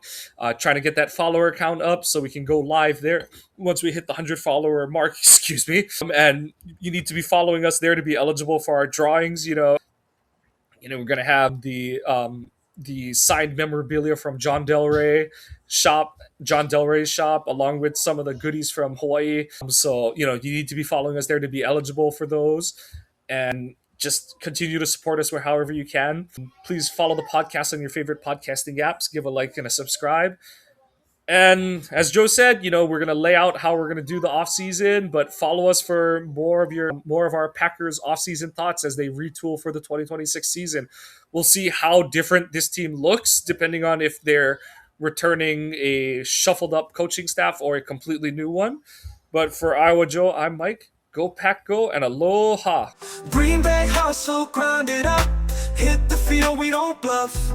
Trying to get that follower count up so we can go live there once we hit the 100 follower mark, excuse me. And you need to be following us there to be eligible for our drawings. We're going to have the signed memorabilia from John Del Rey's shop, along with some of the goodies from Hawaii. So, you need to be following us there to be eligible for those, and just continue to support us however you can. Please follow the podcast on your favorite podcasting apps. Give a like and a subscribe. And as Joe said, we're going to lay out how we're going to do the off season, but follow us for more of our Packers off season thoughts as they retool for the 2026 season. We'll see how different this team looks depending on if they're returning a shuffled up coaching staff or a completely new one. But for Iowa Joe, I'm Mike. Go Pack Go, and aloha. Green Bay hustle, grind it up. Hit the field, we don't bluff.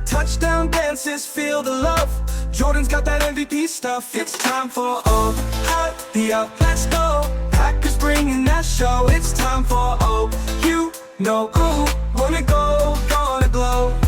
Touchdown dances, feel the love. Jordan's got that MVP stuff. It's time for the let's go. Packers bringing that show. It's time for wanna go, gonna blow.